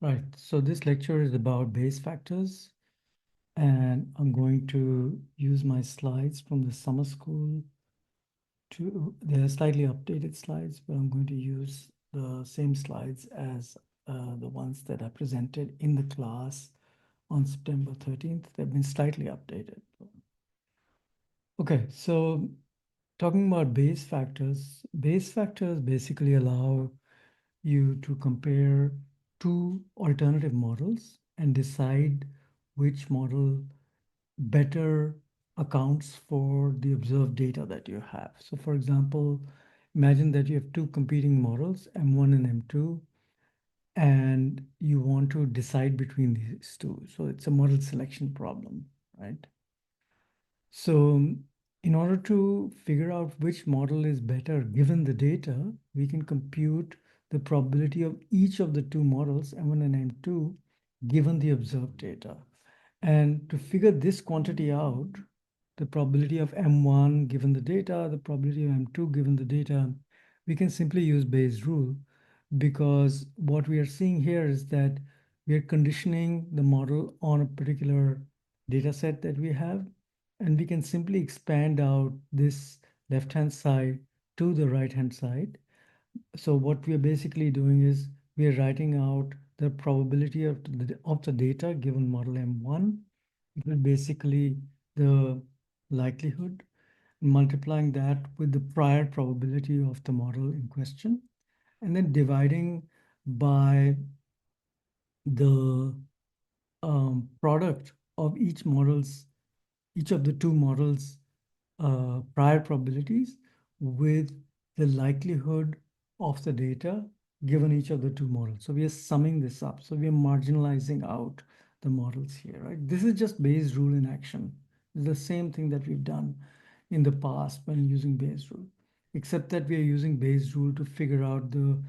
Right. So this lecture is about Bayes factors, and I'm going to use my slides from the summer school they're slightly updated slides, but I'm going to use the same slides as the ones that I presented in the class on September 13th. They've been slightly updated. Okay, so talking about Bayes factors basically allow you to compare two alternative models and decide which model better accounts for the observed data that you have. So for example, imagine that you have two competing models, M1 and M2, and you want to decide between these two. So it's a model selection problem, right? So in order to figure out which model is better given the data, we can compute the probability of each of the two models, M1 and M2, given the observed data. And to figure this quantity out, the probability of M1 given the data, the probability of M2 given the data, we can simply use Bayes' rule, because what we are seeing here is that we are conditioning the model on a particular data set that we have, and we can simply expand out this left-hand side to the right-hand side. So what we are basically doing is we are writing out the probability of the data given model M1. It will basically the likelihood, multiplying that with the prior probability of the model in question, and then dividing by the product of each of the two models' prior probabilities with the likelihood of the data given each of the two models. So we are summing this up. So we are marginalizing out the models here, right? This is just Bayes' rule in action. It's the same thing that we've done in the past when using Bayes' rule, except that we are using Bayes' rule to figure out the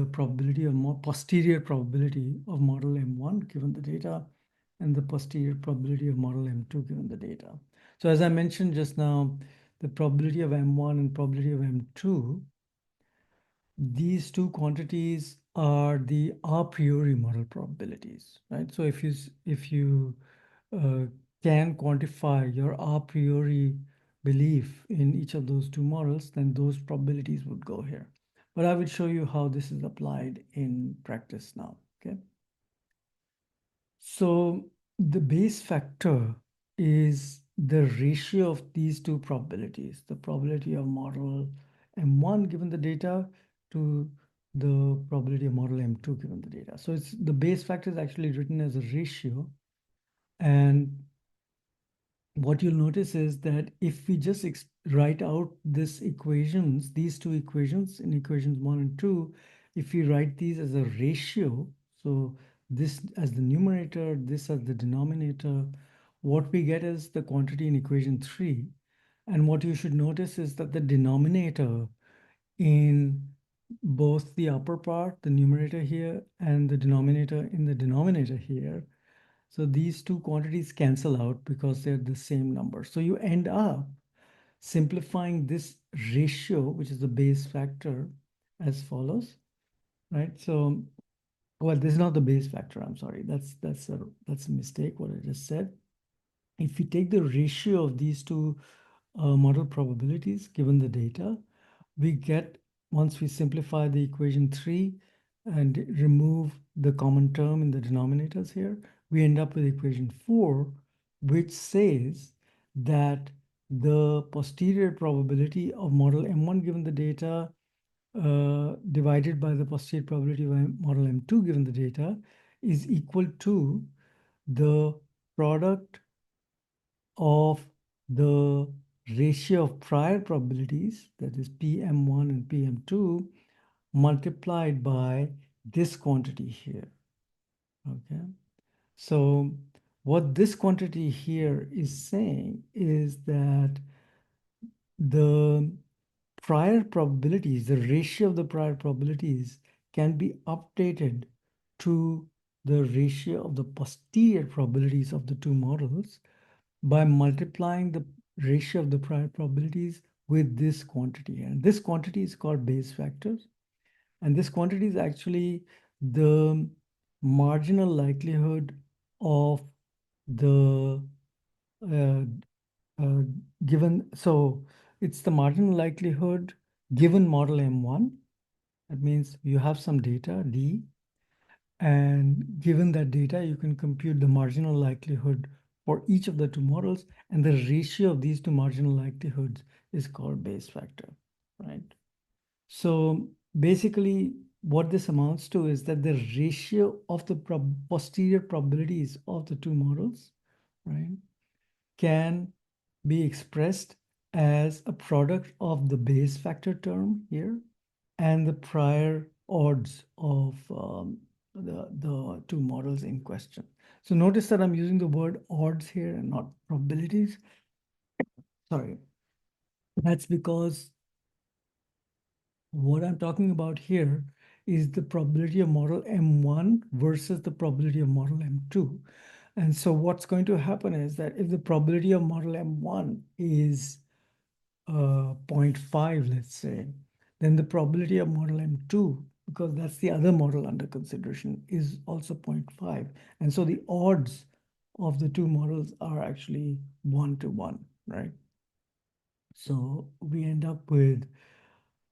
probability of more posterior probability of model M1 given the data, and the posterior probability of model M2 given the data. So as I mentioned just now, the probability of M1 and probability of M2, these two quantities are the a priori model probabilities, right? So if you uh, can quantify your a priori belief in each of those two models, then those probabilities would go here. But I will show you how this is applied in practice now, okay? So the Bayes factor is the ratio of these two probabilities, the probability of model M1 given the data to the probability of model M2 given the data. So it's the Bayes factor is actually written as a ratio. And what you'll notice is that if we just write out these two equations in equations 1 and 2, if we write these as a ratio, so this as the numerator, this as the denominator, what we get is the quantity in equation 3. And what you should notice is that the denominator in both the upper part, the numerator here, and the denominator in the denominator here, so these two quantities cancel out because they're the same number. So you end up simplifying this ratio, which is the Bayes factor, as follows, right? So, well, this is not the Bayes factor. I'm sorry. That's a mistake. What I just said. If we take the ratio of these two model probabilities given the data, we get, once we simplify the equation 3 and remove the common term in the denominators here, we end up with equation 4, which says that the posterior probability of model M1 given the data divided by the posterior probability of model M2 given the data is equal to the product of the ratio of prior probabilities, that is PM1 and PM2, multiplied by this quantity here, okay? So what this quantity here is saying is that the prior probabilities, the ratio of the prior probabilities can be updated to the ratio of the posterior probabilities of the two models by multiplying the ratio of the prior probabilities with this quantity. And this quantity is called Bayes factor. And this quantity is actually the marginal likelihood of the uh, uh, given, so it's the marginal likelihood given model M1. That means you have some data, D, and given that data, you can compute the marginal likelihood for each of the two models, and the ratio of these two marginal likelihoods is called Bayes factor, right? So basically, what this amounts to is that the ratio of the posterior probabilities of the two models, right, can be expressed as a product of the Bayes factor term here and the prior odds of the two models in question. So notice that I'm using the word odds here and not probabilities. Sorry. That's because what I'm talking about here is the probability of model M1 versus the probability of model M2. And so what's going to happen is that if the probability of model M1 is 0.5, let's say, then the probability of model M2, because that's the other model under consideration, is also 0.5. And so the odds of the two models are actually 1 to 1, right? So we end up with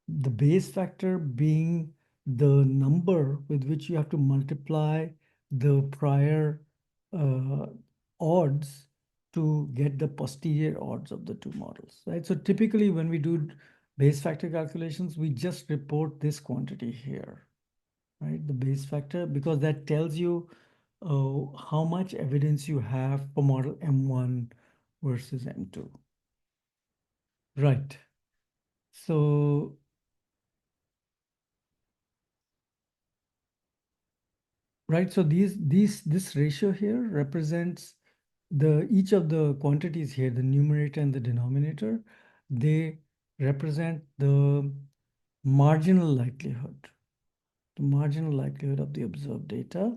the Bayes factor being the number with which you have to multiply the prior uh, odds to get the posterior odds of the two models, right? So typically when we do Bayes factor calculations, we just report this quantity here, right? The Bayes factor, because that tells you how much evidence you have for model M1 versus M2. Right. So right, so this ratio here represents the each of the quantities here, the numerator and the denominator, they represent marginal likelihood, the marginal likelihood of the observed data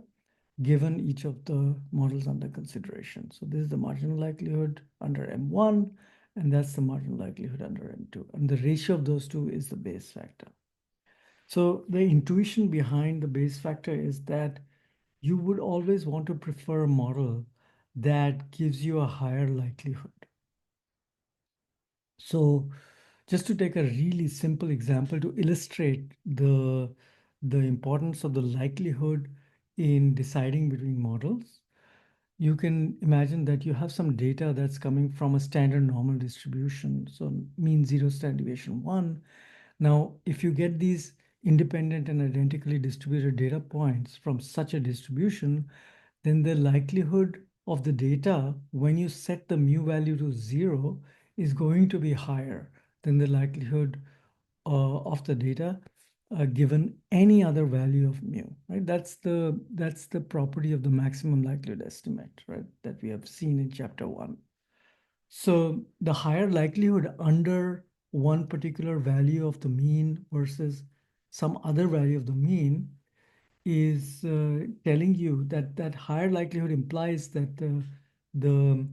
given each of the models under consideration. So this is the marginal likelihood under M1, and that's the marginal likelihood under M2. And the ratio of those two is the Bayes factor. So the intuition behind the Bayes factor is that you would always want to prefer a model that gives you a higher likelihood. So just to take a really simple example to illustrate the importance of the likelihood in deciding between models, you can imagine that you have some data that's coming from a standard normal distribution. So mean zero, standard deviation one. Now, if you get these independent and identically distributed data points from such a distribution, then the likelihood of the data when you set the mu value to 0 is going to be higher than the likelihood of the data given any other value of mu, right? That's the property of the maximum likelihood estimate, right? That we have seen in chapter 1. So the higher likelihood under one particular value of the mean versus some other value of the mean is telling you that that higher likelihood implies that the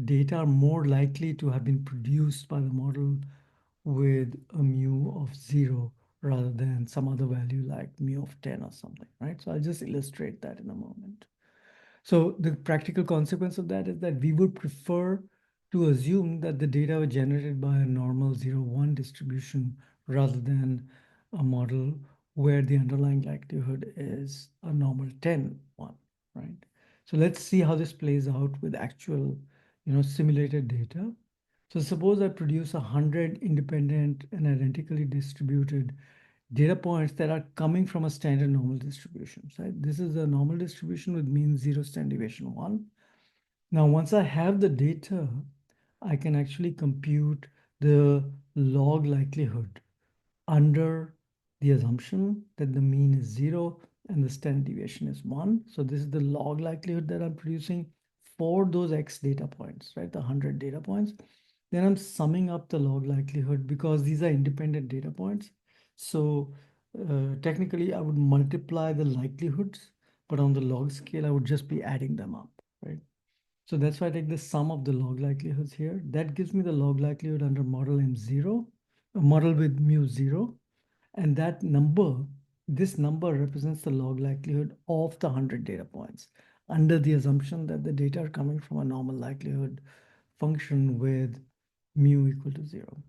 data are more likely to have been produced by the model with a mu of 0 rather than some other value like mu of 10 or something, right? So I'll just illustrate that in a moment. So the practical consequence of that is that we would prefer to assume that the data were generated by a normal 0-1 distribution rather than a model where the underlying likelihood is a normal 10-1, right? So let's see how this plays out with actual, simulated data. So suppose I produce 100 independent and identically distributed data points that are coming from a standard normal distribution, right? This is a normal distribution with mean 0, standard deviation 1. Now, once I have the data, I can actually compute the log likelihood under the assumption that the mean is 0 and the standard deviation is 1. So this is the log likelihood that I'm producing for those X data points, right? The 100 data points. Then I'm summing up the log likelihood because these are independent data points. So technically, I would multiply the likelihoods, but on the log scale, I would just be adding them up, right? So that's why I take the sum of the log likelihoods here. That gives me the log likelihood under model M0, a model with mu 0. And that number this number represents the log likelihood of the 100 data points under the assumption that the data are coming from a normal likelihood function with mu equal to 0.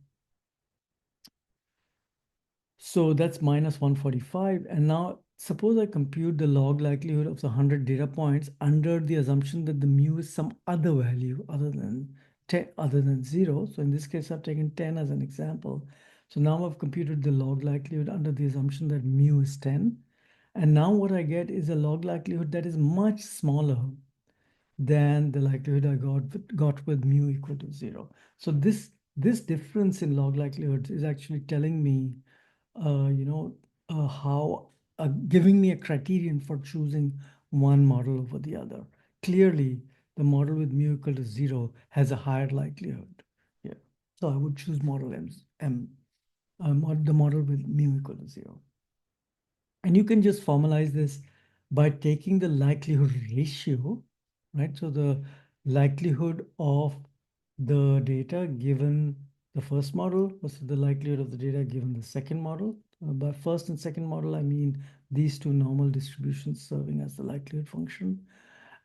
So that's minus 145. And now suppose I compute the log likelihood of the 100 data points under the assumption that the mu is some other value other than 10, other than 0. So in this case, I've taken 10 as an example. So now I've computed the log likelihood under the assumption that mu is 10. And now what I get is a log likelihood that is much smaller than the likelihood I got with mu equal to 0. So this difference in log likelihoods is actually telling me you know, how giving me a criterion for choosing one model over the other. Clearly, the model with mu equal to 0 has a higher likelihood. Yeah. So I would choose model the model with mu equal to 0. And you can just formalize this by taking the likelihood ratio, right? So the likelihood of the data given the first model versus the likelihood of the data given the second model. By first and second model, I mean these two normal distributions serving as the likelihood function.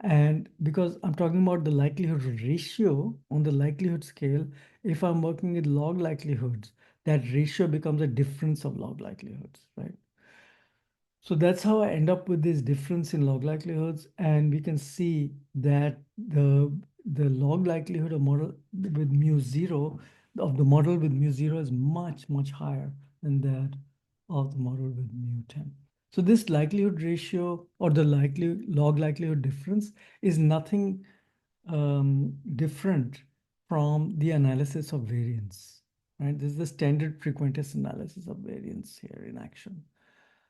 And because I'm talking about the likelihood ratio on the likelihood scale, if I'm working with log likelihoods, that ratio becomes a difference of log likelihoods, right? So that's how I end up with this difference in log likelihoods. And we can see that the log likelihood of model with mu 0, of the model with mu 0 is much, much higher than that of the model with mu 10. So this likelihood ratio or the log likelihood difference is nothing different from the analysis of variance, right? This is the standard frequentist analysis of variance here in action.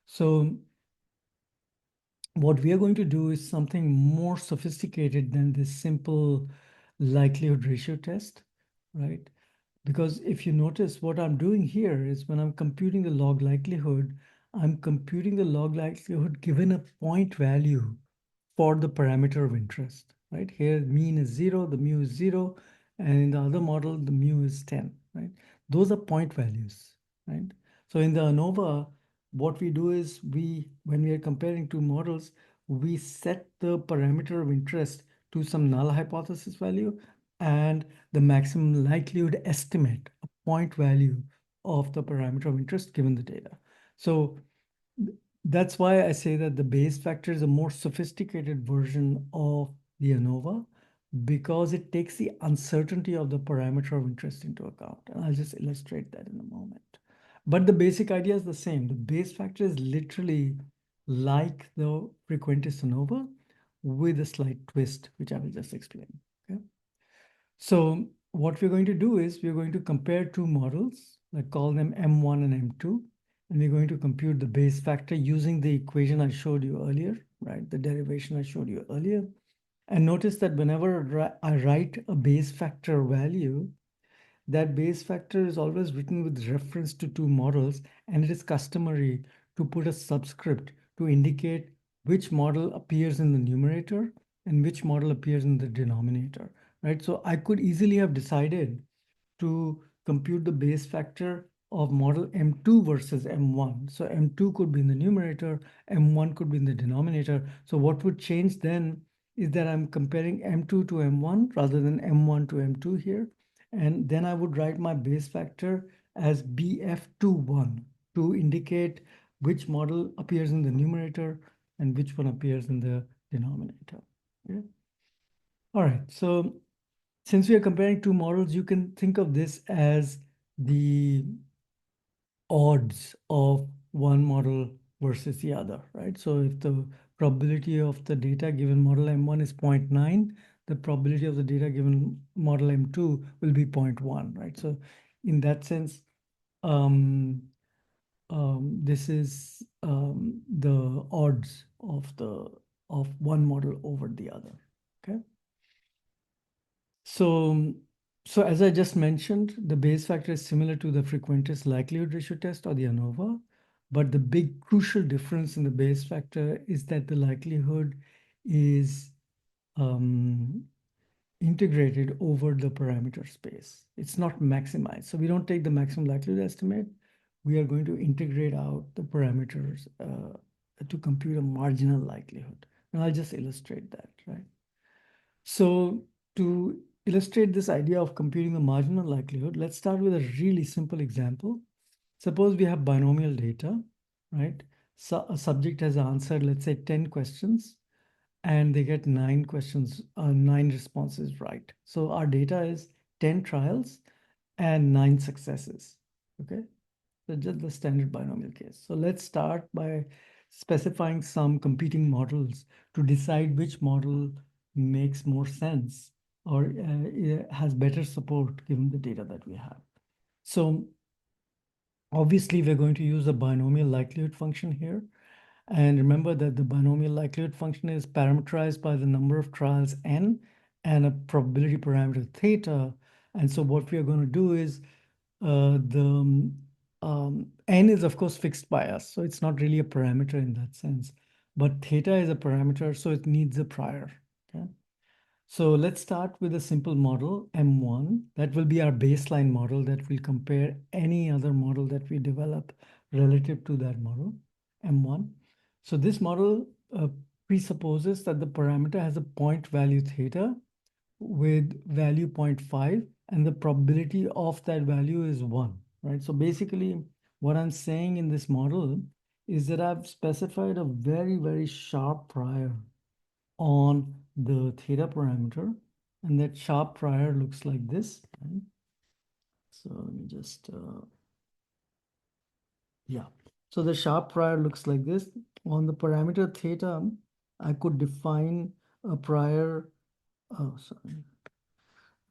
So what we are going to do is something more sophisticated than this simple likelihood ratio test, right? Because if you notice what I'm doing here is when I'm computing the log likelihood, I'm computing the log likelihood given a point value for the parameter of interest, right? Here, mean is 0, the mu is 0, and in the other model, the mu is 10, right? Those are point values, right? So in the ANOVA, what we do is when we are comparing two models, we set the parameter of interest to some null hypothesis value and the maximum likelihood estimate, a point value of the parameter of interest given the data. So that's why I say that the Bayes factor is a more sophisticated version of the ANOVA because it takes the uncertainty of the parameter of interest into account. And I'll just illustrate that in a moment. But the basic idea is the same. The Bayes factor is literally like the frequentist ANOVA with a slight twist, which I will just explain. Okay. So what we're going to do is we're going to compare two models, like call them M1 and M2, and we're going to compute the Bayes factor using the equation I showed you earlier, right? The derivation I showed you earlier. And notice that whenever I write a Bayes factor value, that Bayes factor is always written with reference to two models, and it is customary to put a subscript to indicate which model appears in the numerator and which model appears in the denominator, right? So I could easily have decided to compute the Bayes factor of model M2 versus M1. So M2 could be in the numerator, M1 could be in the denominator. So what would change then is that I'm comparing M2 to M1 rather than M1 to M2 here. And then I would write my Bayes factor as BF21 to indicate which model appears in the numerator and which one appears in the denominator. Okay. All right, so since we are comparing two models, you can think of this as the odds of one model versus the other, right? So if the probability of the data given model M1 is 0.9, the probability of the data given model M2 will be 0.1, right? So in that sense, um, this is the odds of one model over the other, okay? So, so as I just mentioned, the Bayes factor is similar to the frequentist likelihood ratio test or the ANOVA, but the big crucial difference in the Bayes factor is that the likelihood is um, integrated over the parameter space. It's not maximized. So we don't take the maximum likelihood estimate. we are going to integrate out the parameters to compute a marginal likelihood. And I'll just illustrate that, right? So to illustrate this idea of computing the marginal likelihood, let's start with a really simple example. Suppose we have binomial data, right? So a subject has answered, let's say, 10 questions, and they get 9 questions, 9 responses right. So our data is 10 trials and 9 successes, okay? So just the standard binomial case. So let's start by specifying some competing models to decide which model makes more sense or has better support given the data that we have. So obviously, we're going to use the binomial likelihood function here. And remember that the binomial likelihood function is parameterized by the number of trials n and a probability parameter theta. And so what we are going to do is the n is of course fixed by us. So it's not really a parameter in that sense. But theta is a parameter, so it needs a prior. Okay. So let's start with a simple model, M1. That will be our baseline model that will compare any other model that we develop relative to that model, M1. So this model presupposes that the parameter has a point value theta with value 0.5, and the probability of that value is 1, right? So basically, what I'm saying in this model is that I've specified a very, very sharp prior on the theta parameter, and that sharp prior looks like this, right? So let me just, yeah. So the sharp prior looks like this. On the parameter theta, I could define a prior, oh, sorry,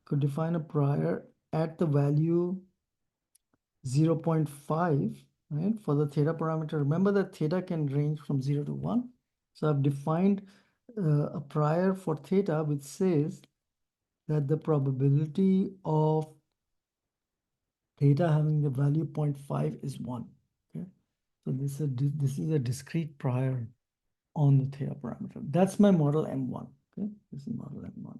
could define a prior at the value 0.5, right? For the theta parameter. Remember that theta can range from 0 to 1. So I've defined a prior for theta which says that the probability of theta having the value 0.5 is 1. Okay. So this is a discrete prior on the theta parameter. That's my model M1. Okay. This is model M1.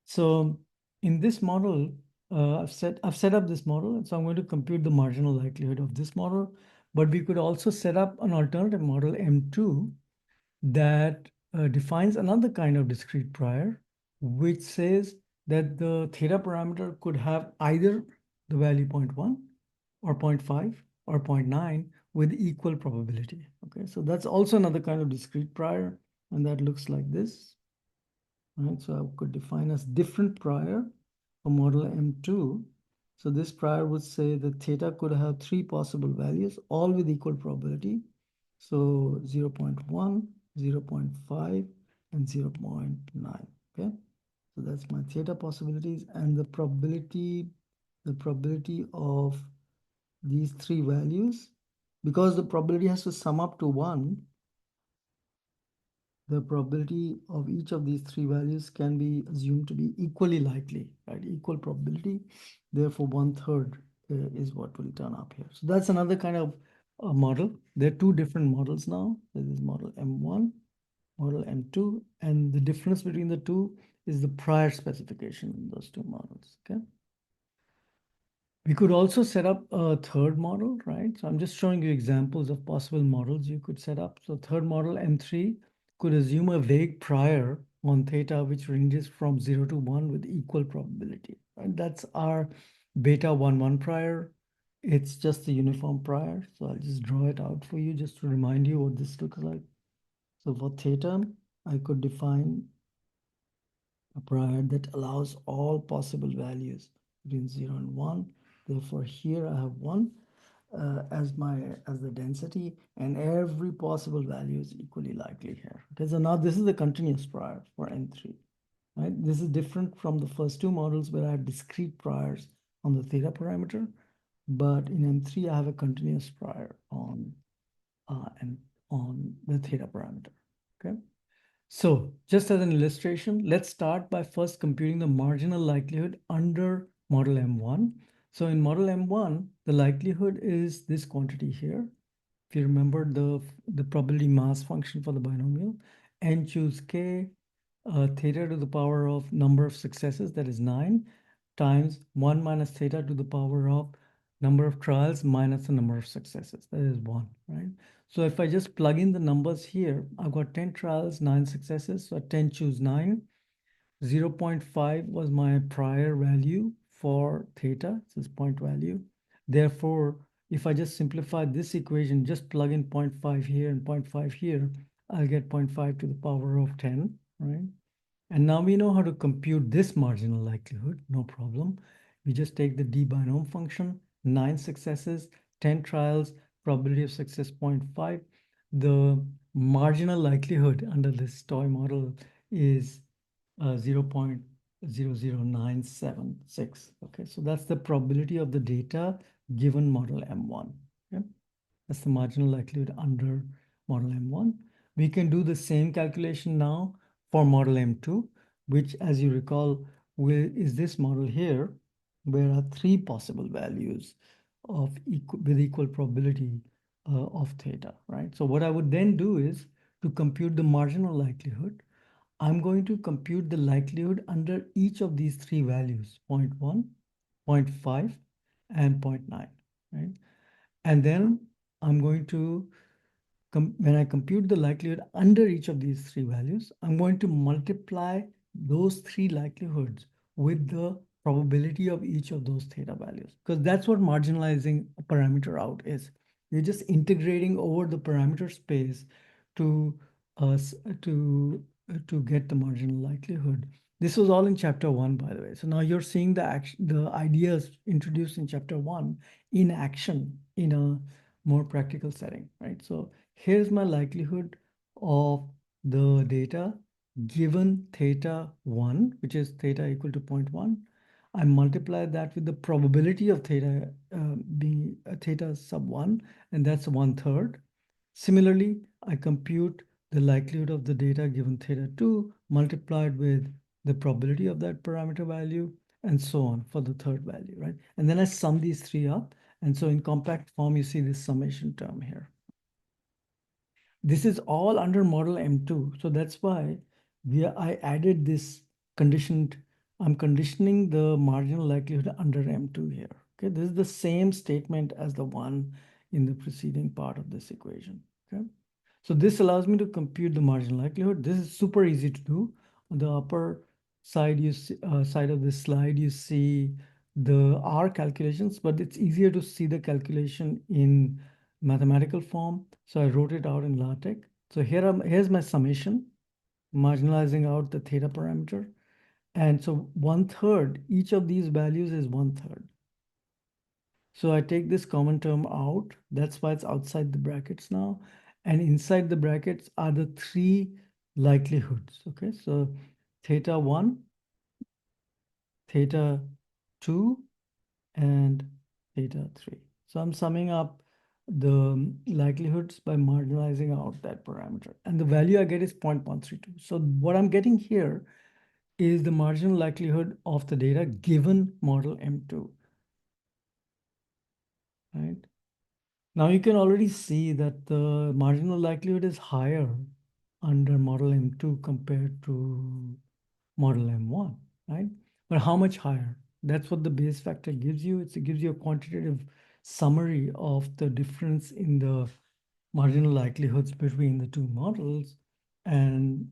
So in this model, I've set up this model, and so I'm going to compute the marginal likelihood of this model. But we could also set up an alternative model M2 that defines another kind of discrete prior, which says that the theta parameter could have either the value 0.1 or 0.5 or 0.9 with equal probability. Okay, so that's also another kind of discrete prior, and that looks like this. Right, so I could define as different prior for model M2. So this prior would say that theta could have 3 possible values, all with equal probability. So 0 0.1, 0 0.5, and 0 0.9. Okay, so that's my theta possibilities, and the probability of these 3 values, because the probability has to sum up to 1, the probability of each of these 3 values can be assumed to be equally likely, right? Equal probability. Therefore, 1/3 is what will turn up here. So that's another kind of model. There are two different models now. There is model M1, model M2, and the difference between the two is the prior specification in those two models, okay? We could also set up a third model, right? So I'm just showing you examples of possible models you could set up. So third model, M3, could assume a vague prior on theta, which ranges from 0 to 1 with equal probability, right? That's our beta 1, 1 prior. It's just a uniform prior. So I'll just draw it out for you just to remind you what this looks like. So for theta, I could define a prior that allows all possible values between 0 and 1. Therefore, here I have 1 as the density, and every possible value is equally likely here. Okay, so now this is the continuous prior for M3, right? This is different from the first two models where I have discrete priors on the theta parameter, but in M3 I have a continuous prior on and on the theta parameter. Okay. So just as an illustration, let's start by first computing the marginal likelihood under model M1. So in model M1, the likelihood is this quantity here. If you remember the probability mass function for the binomial, n choose k, theta to the power of number of successes, that is 9, times 1 minus theta to the power of Number of trials minus the number of successes. That is 1, right? So if I just plug in the numbers here, I've got 10 trials, 9 successes. So 10 choose 9. 0.5 was my prior value for theta, so it's point value. Therefore, if I just simplify this equation, just plug in zero point 0.5 here and zero point 0.5 here, I'll get zero point 0.5 to the power of 10, right? And now we know how to compute this marginal likelihood, no problem. We just take the d binom function, 9 successes, 10 trials, probability of success 0.5. The marginal likelihood under this toy model is 0.00976. Okay, so that's the probability of the data given model M1. Okay? That's the marginal likelihood under model M1. We can do the same calculation now for model M2, which, as you recall, is this model here, where are 3 possible values of with equal probability of theta, right? So what I would then do is to compute the marginal likelihood, I'm going to compute the likelihood under each of these 3 values, 0.1, 0.5, and zero point 0.9, right? And then I'm going to, when I compute the likelihood under each of these 3 values, I'm going to multiply those 3 likelihoods with the probability of each of those theta values, because that's what marginalizing a parameter out is. You're just integrating over the parameter space to us to get the marginal likelihood. This was all in chapter 1, by the way. So now you're seeing the ideas introduced in chapter 1 in action in a more practical setting, right? So here's my likelihood of the data given theta 1, which is theta equal to 0.1. I multiply that with the probability of theta being theta sub 1, and that's 1/3. Similarly, I compute the likelihood of the data given theta 2 multiplied with the probability of that parameter value, and so on for the third value, right? And then I sum these 3 up. And so in compact form, you see this summation term here. This is all under model M2. So that's why I added this conditioned, I'm conditioning the marginal likelihood under M2 here. Okay, this is the same statement as the one in the preceding part of this equation. Okay, so this allows me to compute the marginal likelihood. This is super easy to do. On the upper side, side of this slide, you see the R calculations, but it's easier to see the calculation in mathematical form. So I wrote it out in LaTeX. So here's my summation, marginalizing out the theta parameter. And so 1/3, each of these values is 1/3. So I take this common term out. That's why it's outside the brackets now. And inside the brackets are the 3 likelihoods. Okay, so theta 1, theta 2, and theta 3. So I'm summing up the likelihoods by marginalizing out that parameter. And the value I get is 0.132. So what I'm getting here is the marginal likelihood of the data given model M2, right? Now you can already see that the marginal likelihood is higher under model M2 compared to model M1, right? But how much higher? That's what the Bayes factor gives you. It gives you a quantitative summary of the difference in the marginal likelihoods between the two models. And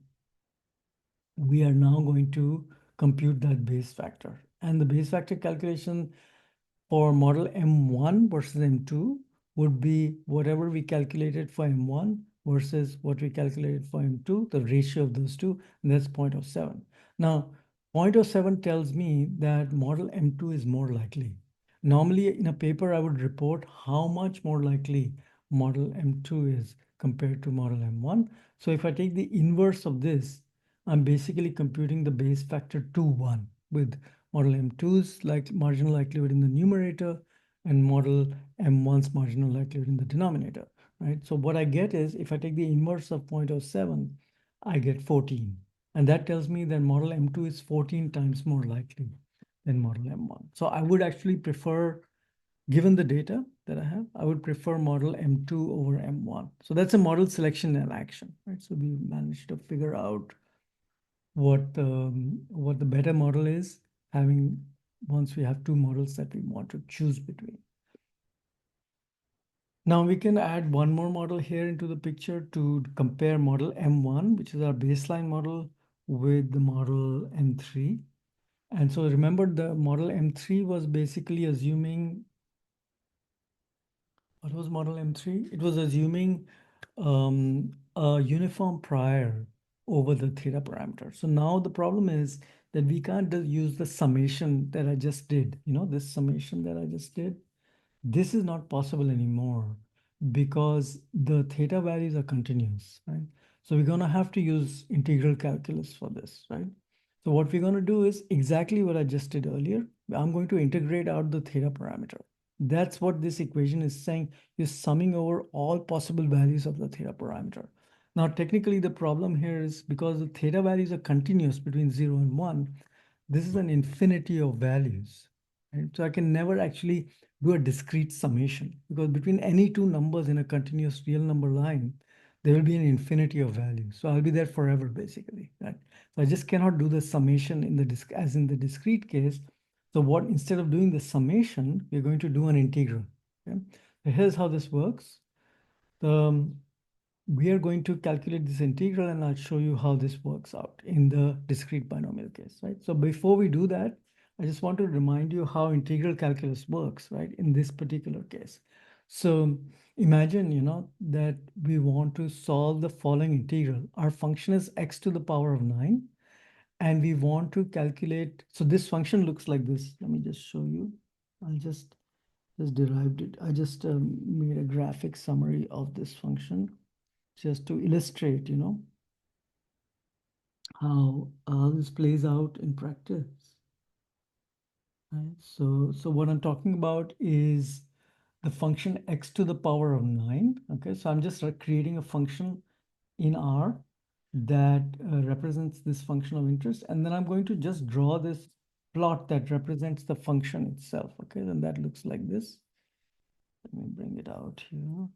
we are now going to compute that Bayes factor. And the Bayes factor calculation for model M1 versus M2 would be whatever we calculated for M1 versus what we calculated for M2, the ratio of those two, and that's 0.07. Now, 0.07 tells me that model M2 is more likely. Normally in a paper, I would report how much more likely model M2 is compared to model M1. So if I take the inverse of this, I'm basically computing the Bayes factor to 1 with model M2's marginal likelihood in the numerator and model M1's marginal likelihood in the denominator, right? So what I get is if I take the inverse of 0.07, I get 14. And that tells me that model M2 is 14 times more likely than model M1. So I would actually prefer, given the data that I have, I would prefer model M2 over M1. So that's a model selection and action, right? So we managed to figure out what the better model is, having once we have 2 models that we want to choose between. Now we can add one more model here into the picture to compare model M1, which is our baseline model, with the model M3. And so remember, the model M3 was basically assuming, what was model M3? It was assuming a uniform prior over the theta parameter. So now the problem is that we can't just use the summation that I just did, this summation that I just did. This is not possible anymore because the theta values are continuous, right? So we're going to have to use integral calculus for this, right? So what we're going to do is exactly what I just did earlier. I'm going to integrate out the theta parameter. That's what this equation is saying. You're summing over all possible values of the theta parameter. Now, technically, the problem here is because the theta values are continuous between 0 and 1, this is an infinity of values, right? So I can never actually do a discrete summation because between any two numbers in a continuous real number line, there will be an infinity of values. So I'll be there forever, basically, right? So I just cannot do the summation in the as in the discrete case. So what, instead of doing the summation, we're going to do an integral. Okay? So here's how this works. The we are going to calculate this integral, and I'll show you how this works out in the discrete binomial case, right? So before we do that, I just want to remind you how integral calculus works, right, in this particular case. So imagine, that we want to solve the following integral. Our function is x to the power of 9, and we want to calculate, so this function looks like this. Let me just show you. I'll just derived it. I just made a graphic summary of this function just to illustrate, how this plays out in practice. Right? So what I'm talking about is the function x to the power of 9. Okay, so I'm just creating a function in R that represents this function of interest. And then I'm going to just draw this plot that represents the function itself. Okay, then that looks like this. Let me bring it out here.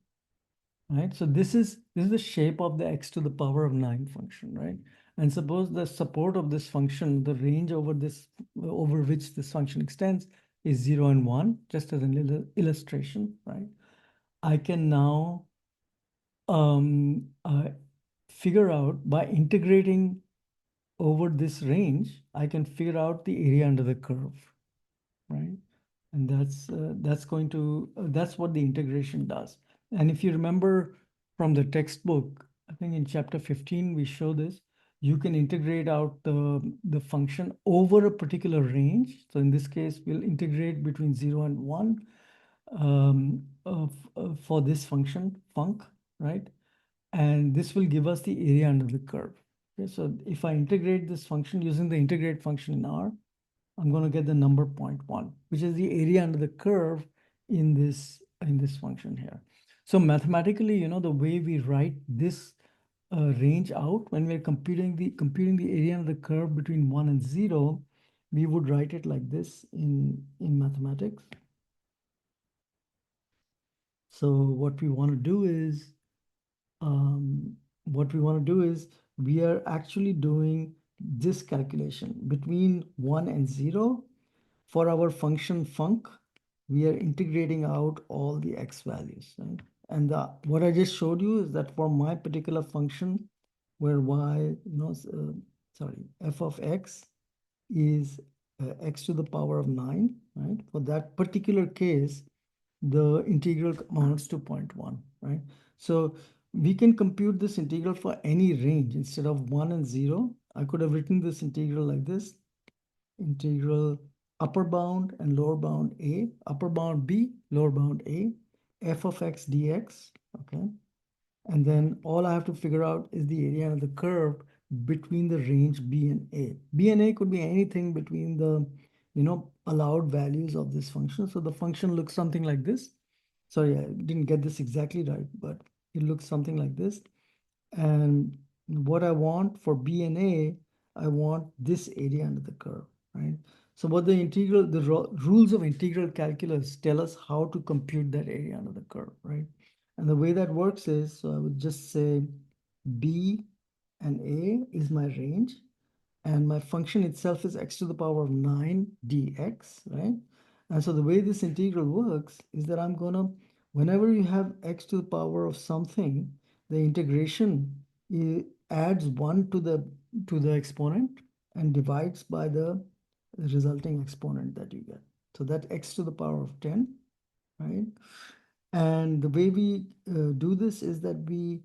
Right? So this is the shape of the x to the power of 9 function, right? And suppose the support of this function, the range over which this function extends is 0 and 1, just as an illustration, right? I can now figure out, by integrating over this range, I can figure out the area under the curve, right? And that's going to that's what the integration does. And if you remember from the textbook, I think in chapter 15 we show this. You can integrate out the function over a particular range. So in this case, we'll integrate between 0 and 1 for this function func, right? And this will give us the area under the curve. Okay, so if I integrate this function using the integrate function in R, I'm going to get the number 0.1, which is the area under the curve in this function here. So mathematically, the way we write this range out when we're computing the area under the curve between 1 and 0, we would write it like this in mathematics. So what we want to do is we are actually doing this calculation between 1 and 0. For our function func, we are integrating out all the x values, right? And what I just showed you is that for my particular function, where y, sorry, f of x is x to the power of 9, right? For that particular case, the integral amounts to 0.1, right? So we can compute this integral for any range. Instead of 1 and 0, I could have written this integral like this: integral upper bound and lower bound a, upper bound b, lower bound a, f of x dx, okay? And then all I have to figure out is the area of the curve between the range b and a. B and a could be anything between the, allowed values of this function. So the function looks something like this. Sorry, I didn't get this exactly right, but it looks something like this. And what I want for B and A, I want this area under the curve, right? So what the rules of integral calculus tell us how to compute that area under the curve, right? And the way that works is, so I would just say B and A is my range, and my function itself is x to the power of 9 dx, right? And so the way this integral works is that I'm gonna Whenever you have x to the power of something, the integration adds 1 to the exponent and divides by the resulting exponent that you get. So that x to the power of 10, right? And the way we do this is that we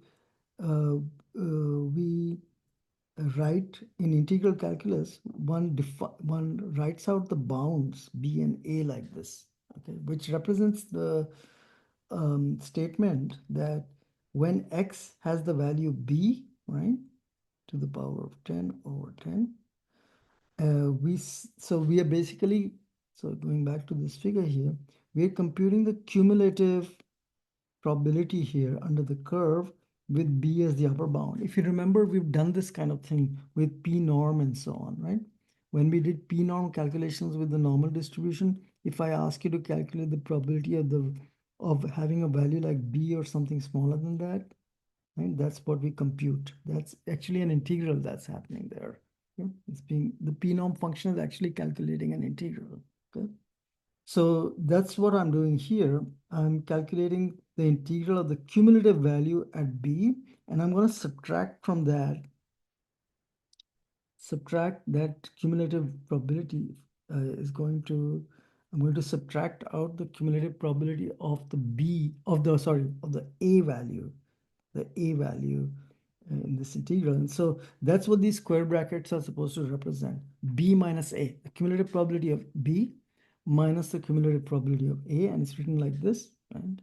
write in integral calculus, one writes out the bounds b and a like this, okay, which represents the statement that when x has the value b, right, to the power of 10 over 10, so we are basically, so going back to this figure here, we are computing the cumulative probability here under the curve with b as the upper bound. If you remember, we've done this kind of thing with p norm and so on, right? When we did p norm calculations with the normal distribution, if I ask you to calculate the probability of having a value like b or something smaller than that, right? That's what we compute. That's actually an integral that's happening there. Okay? The p norm function is actually calculating an integral. Okay. So that's what I'm doing here. I'm calculating the integral of the cumulative value at b, and I'm going to subtract that cumulative probability is going to, I'm going to subtract out the cumulative probability of the b, of the, sorry, of the a value, in this integral. And so that's what these square brackets are supposed to represent. B minus a, the cumulative probability of b minus the cumulative probability of a, and it's written like this, right?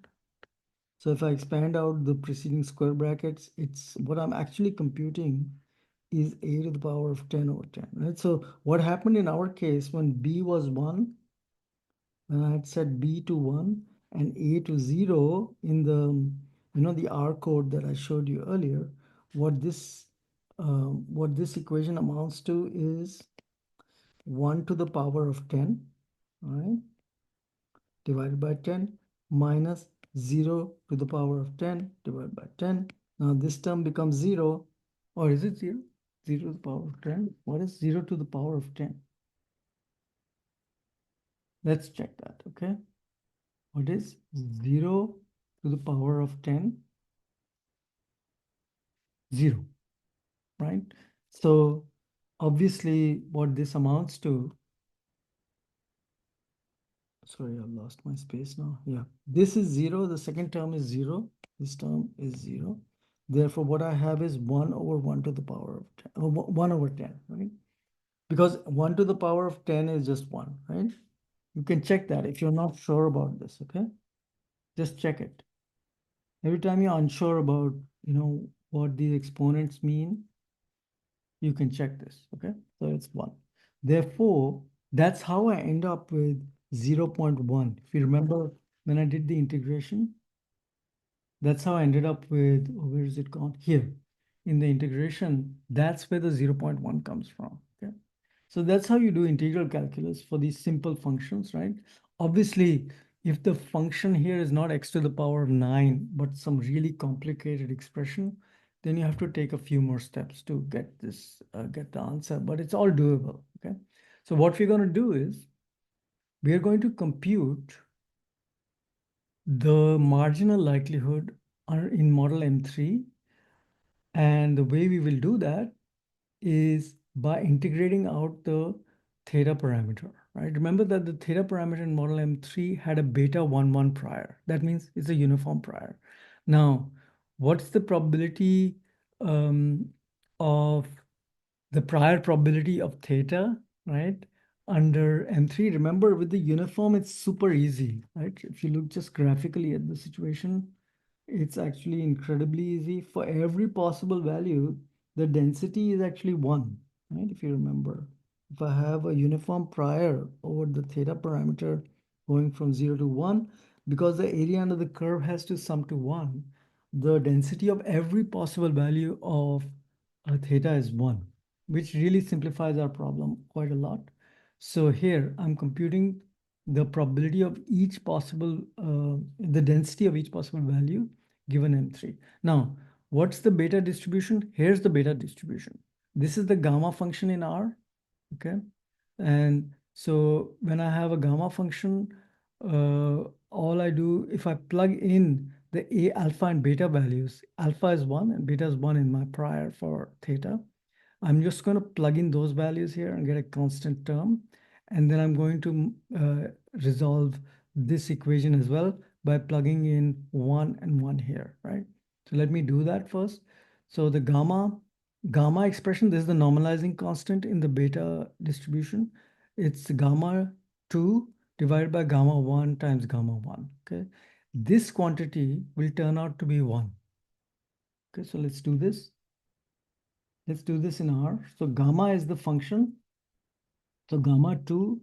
So if I expand out the preceding square brackets, it's what I'm actually computing is a to the power of 10 over 10, right? So what happened in our case when b was 1, when I had set b to 1 and a to 0 in the R code that I showed you earlier, what this equation amounts to is 1 to the power of 10, right, divided by 10 minus 0 to the power of 10 divided by 10. Now this term becomes 0, or is it 0? 0 to the power of 10. What is 0 to the power of 10? Let's check that, okay? What is 0 to the power of 10? 0, right? So obviously what this amounts to, sorry, I've lost my space now. Yeah, this is 0. The second term is 0. This term is 0. Therefore, what I have is 1 over 1 to the power of 10, 1 over 10, right? Because 1 to the power of 10 is just 1, right? You can check that if you're not sure about this, okay? Just check it. Every time you're unsure about, what these exponents mean, you can check this, okay? So it's 1. Therefore, that's how I end up with 0.1. If you remember when I did the integration, that's how I ended up with, oh, where is it gone? Here. In the integration, that's where the 0.1 comes from, okay? So that's how you do integral calculus for these simple functions, right? Obviously, if the function here is not x to the power of 9, but some really complicated expression, then you have to take a few more steps to get get the answer, but it's all doable, okay? So what we're going to do is we are going to compute the marginal likelihood in model M3, and the way we will do that is by integrating out the theta parameter, right? Remember that the theta parameter in model M3 had a beta 1, 1 prior. That means it's a uniform prior. Now, what's the probability of the prior probability of theta, right? Under M3, remember with the uniform, it's super easy, right? If you look just graphically at the situation, it's actually incredibly easy. For every possible value, the density is actually 1, right? If you remember, if I have a uniform prior over the theta parameter going from 0 to 1, because the area under the curve has to sum to 1, the density of every possible value of theta is 1, which really simplifies our problem quite a lot. So here I'm computing the probability of each possible, the density of each possible value given M3. Now, what's the beta distribution? Here's the beta distribution. This is the gamma function in R, okay? And so when I have a gamma function all I do, if I plug in the A, alpha, and beta values, alpha is 1 and beta is 1 in my prior for theta. I'm just going to plug in those values here and get a constant term. And then I'm going to resolve this equation as well by plugging in 1 and 1 here, right? So let me do that first. So the gamma expression, this is the normalizing constant in the beta distribution. It's gamma 2 divided by gamma 1 times gamma 1, okay? This quantity will turn out to be 1. Okay, so let's do this. Let's do this in R. So gamma is the function. So gamma 2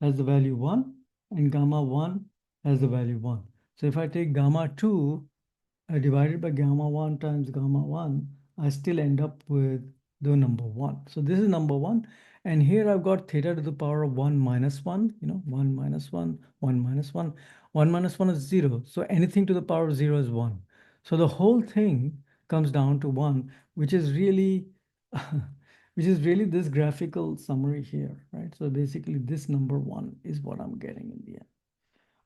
has the value 1 and gamma 1 has the value 1. So if I take gamma 2 divided by gamma 1 times gamma 1, I still end up with the number 1. So this is number 1. And here I've got theta to the power of 1 minus 1, 1 minus 1, 1 minus 1. 1 minus 1 is 0. So anything to the power of 0 is 1. So the whole thing comes down to 1, which is really which is really this graphical summary here, right? So basically this number 1 is what I'm getting in the end.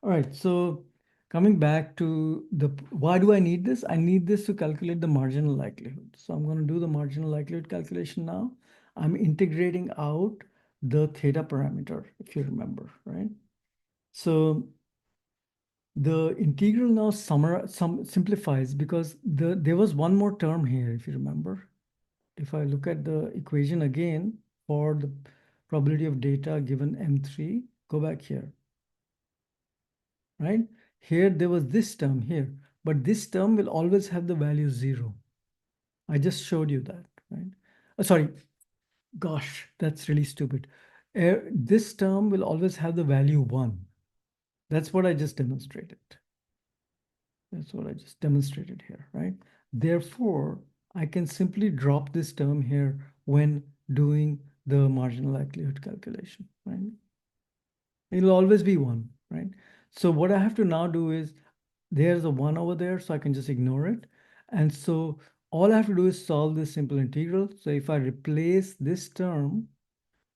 All right, so coming back to why do I need this? I need this to calculate the marginal likelihood. So I'm going to do the marginal likelihood calculation now. I'm integrating out the theta parameter, if you remember, right? So the integral now simplifies because there was one more term here, if you remember. If I look at the equation again for the probability of data given M3, go back here, right? Here there was this term here, but this term will always have the value 0. I just showed you that, right? Sorry, gosh, that's really stupid. This term will always have the value 1. That's what I just demonstrated. That's what I just demonstrated here, right? Therefore, I can simply drop this term here when doing the marginal likelihood calculation, right? It'll always be 1, right? So what I have to now do is there's a 1 over there, so I can just ignore it. And so all I have to do is solve this simple integral. So if I replace this term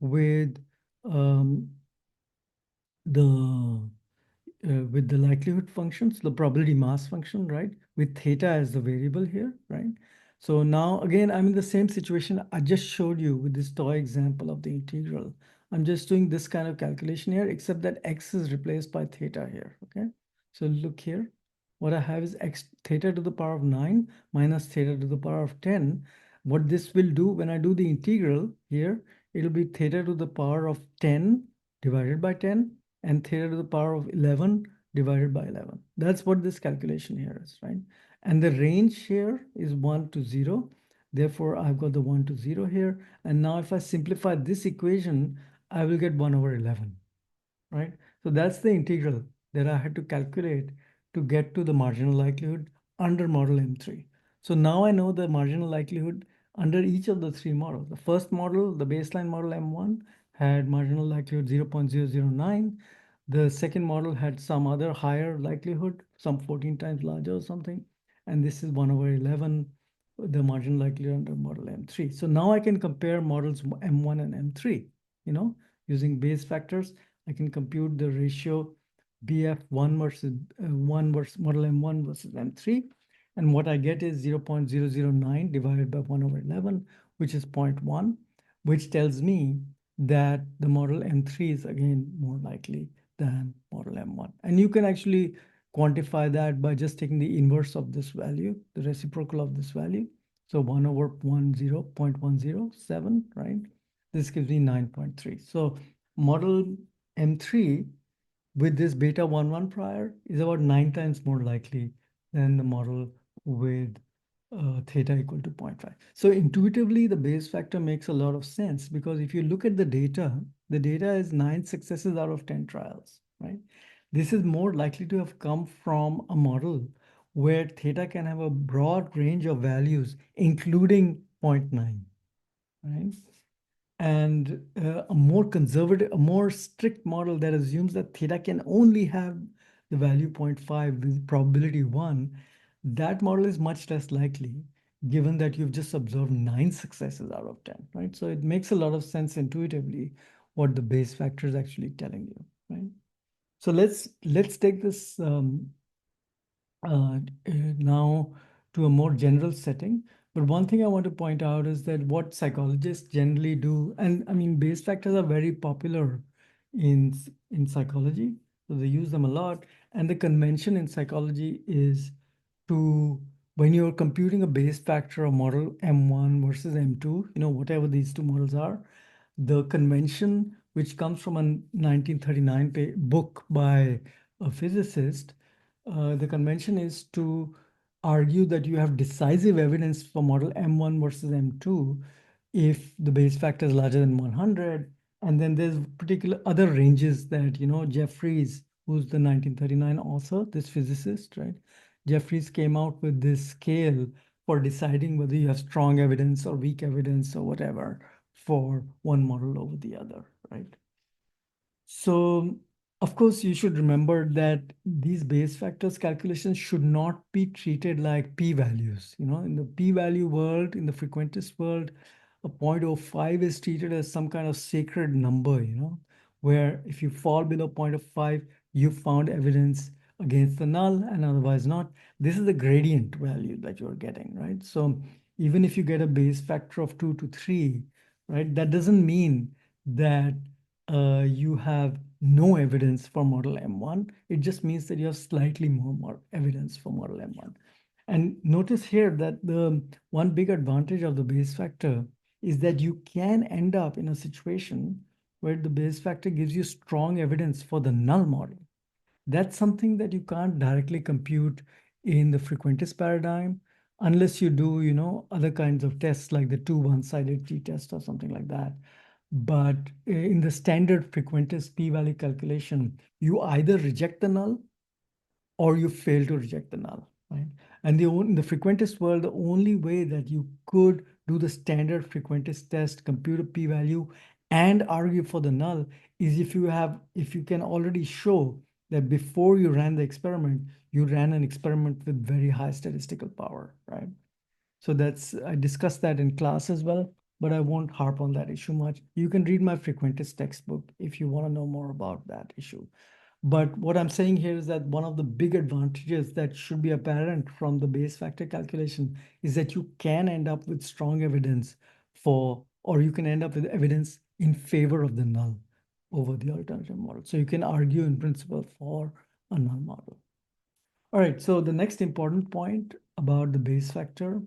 with the with the likelihood functions, the probability mass function, right? With theta as the variable here, right? So now again, I'm in the same situation I just showed you with this toy example of the integral. I'm just doing this kind of calculation here, except that x is replaced by theta here, okay? So look here, what I have is x theta to the power of 9 minus theta to the power of 10. What this will do when I do the integral here, it'll be theta to the power of 10 divided by 10 and theta to the power of 11 divided by 11. That's what this calculation here is, right? And the range here is 1 to 0. Therefore, I've got the 1 to 0 here. And now if I simplify this equation, I will get 1 over 11, right? So that's the integral that I had to calculate to get to the marginal likelihood under model M3. So now I know the marginal likelihood under each of the 3 models. The first model, the baseline model M1, had marginal likelihood 0.009. The second model had some other higher likelihood, some 14 times larger or something. And this is 1 over 11, the marginal likelihood under model M3. So now I can compare models M1 and M3, using Bayes factors. I can compute the ratio BF1 versus 1 versus model M1 versus M3. And what I get is 0.009 divided by 1 over 11, which is zero point 0.1, which tells me that the model M3 is again more likely than model M1. And you can actually quantify that by just taking the inverse of this value, the reciprocal of this value. So 1 over 0.107, right? This gives me 9.3. So model M3 with this beta 1 prior is about 9 times more likely than the model with theta equal to 0.5. So intuitively, the Bayes factor makes a lot of sense because if you look at the data is 9 successes out of 10 trials, right? This is more likely to have come from a model where theta can have a broad range of values, including zero point 0.9, right? And a more conservative, a more strict model that assumes that theta can only have the value 0.5 with probability 1, that model is much less likely given that you've just observed 9 successes out of 10, right? So it makes a lot of sense intuitively what the Bayes factor is actually telling you, right? So let's take this now to a more general setting. But one thing I want to point out is that what psychologists generally do, and I mean, Bayes factors are very popular in psychology, so they use them a lot. And the convention in psychology is to, when you're computing a Bayes factor of model M1 versus M2, whatever these two models are, the convention, which comes from a 1939 book by a physicist, the convention is to argue that you have decisive evidence for model M1 versus M2 if the Bayes factor is larger than 100. And then there's particular other ranges that, Jeffries, who's the 1939 author, this physicist, right? Jeffries came out with this scale for deciding whether you have strong evidence or weak evidence or whatever for one model over the other, right? So, of course, you should remember that these Bayes factors calculations should not be treated like p-values. In the p-value world, in the frequentist world, a 0.05 is treated as some kind of sacred number, where if you fall below 0.05, you found evidence against the null and otherwise not. This is the gradient value that you're getting, right? So even if you get a Bayes factor of 2 to 3, right, that doesn't mean that you have no evidence for model M1. It just means that you have slightly more evidence for model M1. And notice here that the one big advantage of the Bayes factor is that you can end up in a situation where the Bayes factor gives you strong evidence for the null model. That's something that you can't directly compute in the frequentist paradigm unless you do, other kinds of tests like the two one-sided t-test or something like that. But in the standard frequentist p-value calculation, you either reject the null or you fail to reject the null, right? And in the frequentist world, the only way that you could do the standard frequentist test, compute a p-value, and argue for the null is if you can already show that before you ran the experiment, you ran an experiment with very high statistical power, right? So I discussed that in class as well, but I won't harp on that issue much. You can read my frequentist textbook if you want to know more about that issue. But what I'm saying here is that one of the big advantages that should be apparent from the Bayes factor calculation is that you can end up with strong evidence or you can end up with evidence in favor of the null over the alternative model. So you can argue in principle for a null model. All right, so the next important point about the Bayes factor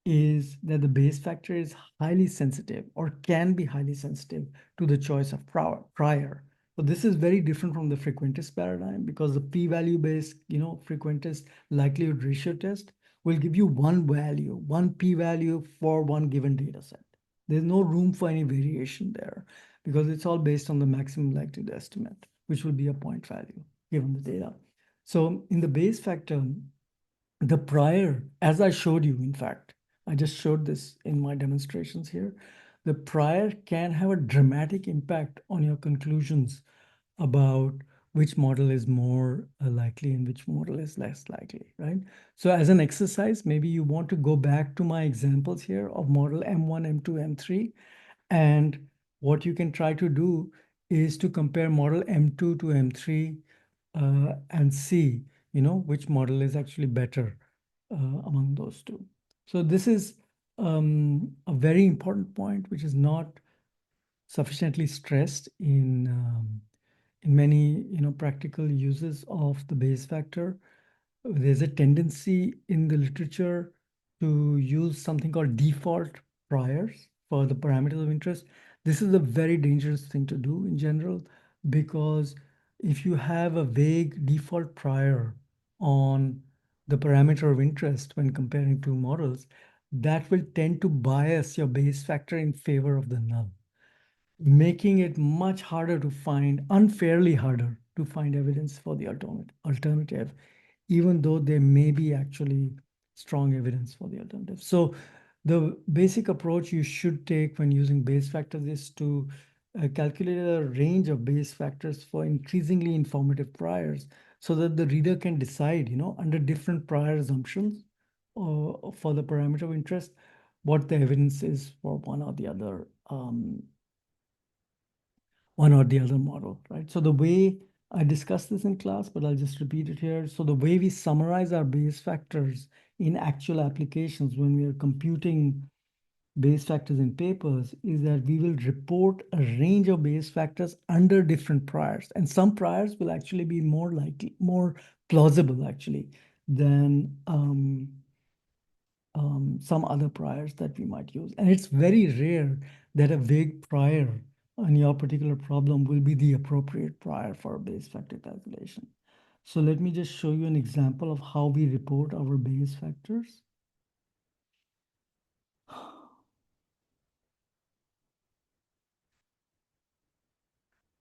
is that the Bayes factor is highly sensitive or can be highly sensitive to the choice of prior. So this is very different from the frequentist paradigm because the p-value based, frequentist likelihood ratio test will give you one value, one p-value for one given data set. There's no room for any variation there because it's all based on the maximum likelihood estimate, which will be a point value given the data. So in the Bayes factor, the prior, as I showed you, in fact, I just showed this in my demonstrations here, the prior can have a dramatic impact on your conclusions about which model is more likely and which model is less likely, right? So as an exercise, maybe you want to go back to my examples here of model M1, M2, M3, and what you can try to do is to compare model M2 to M3 and see, which model is actually better among those two. So this is a very important point, which is not sufficiently stressed in many, practical uses of the Bayes factor. There's a tendency in the literature to use something called default priors for the parameters of interest. This is a very dangerous thing to do in general because if you have a vague default prior on the parameter of interest when comparing two models, that will tend to bias your Bayes factor in favor of the null, making it much harder to find, unfairly harder to find evidence for the alternative, even though there may be actually strong evidence for the alternative. So the basic approach you should take when using Bayes factors is to calculate a range of Bayes factors for increasingly informative priors so that the reader can decide, under different prior assumptions for the parameter of interest, what the evidence is for one or the other model, right? So the way I discussed this in class, but I'll just repeat it here. So the way we summarize our Bayes factors in actual applications when we are computing Bayes factors in papers is that we will report a range of Bayes factors under different priors. And some priors will actually be more likely, more plausible actually than some other priors that we might use. And it's very rare that a vague prior on your particular problem will be the appropriate prior for a Bayes factor calculation. So let me just show you an example of how we report our Bayes factors.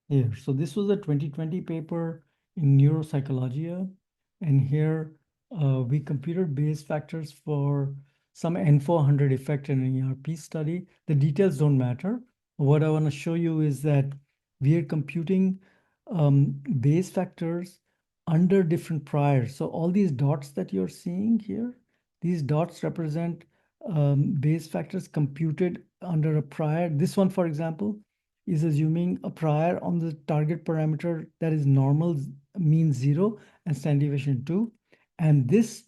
Here, so this was a 2020 paper in Neuropsychology, and here we computed Bayes factors for some N400 effect in an ERP study. The details don't matter. What I want to show you is that we are computing Bayes factors under different priors. So all these dots that you're seeing here, these dots represent Bayes factors computed under a prior. This one, for example, is assuming a prior on the target parameter that is normal mean 0 and standard deviation 2. And this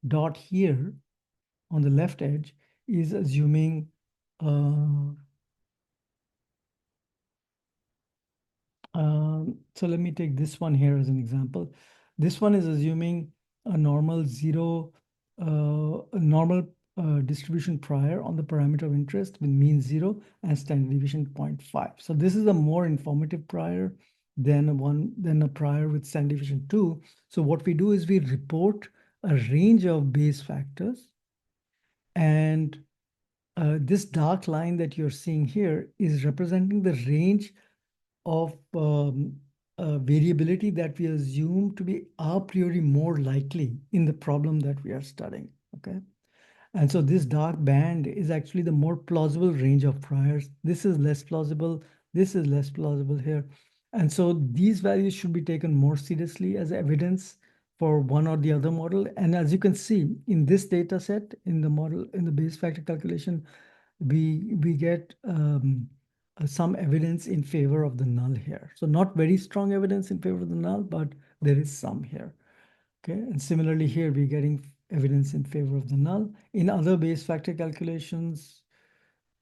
dot here on the left edge is assuming so let me take this one here as an example. This one is assuming a normal zero, a normal distribution prior on the parameter of interest with mean 0 and standard deviation 0.5. So this is a more informative prior than a prior with standard deviation 2. So what we do is we report a range of Bayes factors, and this dark line that you're seeing here is representing the range of variability that we assume to be a priori more likely in the problem that we are studying, okay? And so this dark band is actually the more plausible range of priors. This is less plausible. This is less plausible here. And so these values should be taken more seriously as evidence for one or the other model. And as you can see in this data set, in the model, in the Bayes factor calculation, we get some evidence in favor of the null here. So not very strong evidence in favor of the null, but there is some here. Okay, and similarly here we're getting evidence in favor of the null. In other Bayes factor calculations,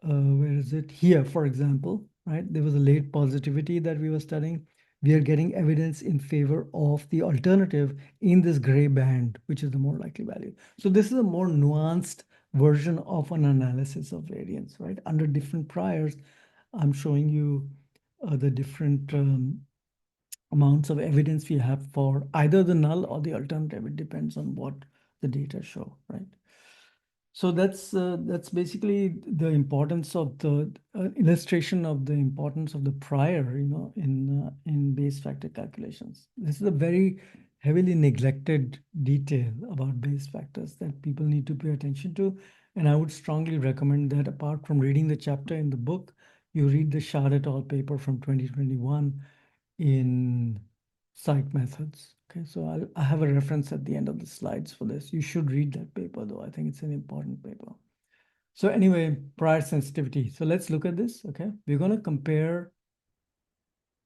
where is it? Here, for example, right? There was a late positivity that we were studying. We are getting evidence in favor of the alternative in this gray band, which is the more likely value. So this is a more nuanced version of an analysis of variance, right? Under different priors, I'm showing you the different amounts of evidence we have for either the null or the alternative. It depends on what the data show, right? So that's basically the importance of the illustration of the importance of the prior, in Bayes factor calculations. This is a very heavily neglected detail about Bayes factors that people need to pay attention to. And I would strongly recommend that apart from reading the chapter in the book, you read the Shah et al. Paper from 2021 in psych methods. Okay, so I have a reference at the end of the slides for this. You should read that paper though. I think it's an important paper. So anyway, prior sensitivity. So let's look at this, okay? We're going to compare,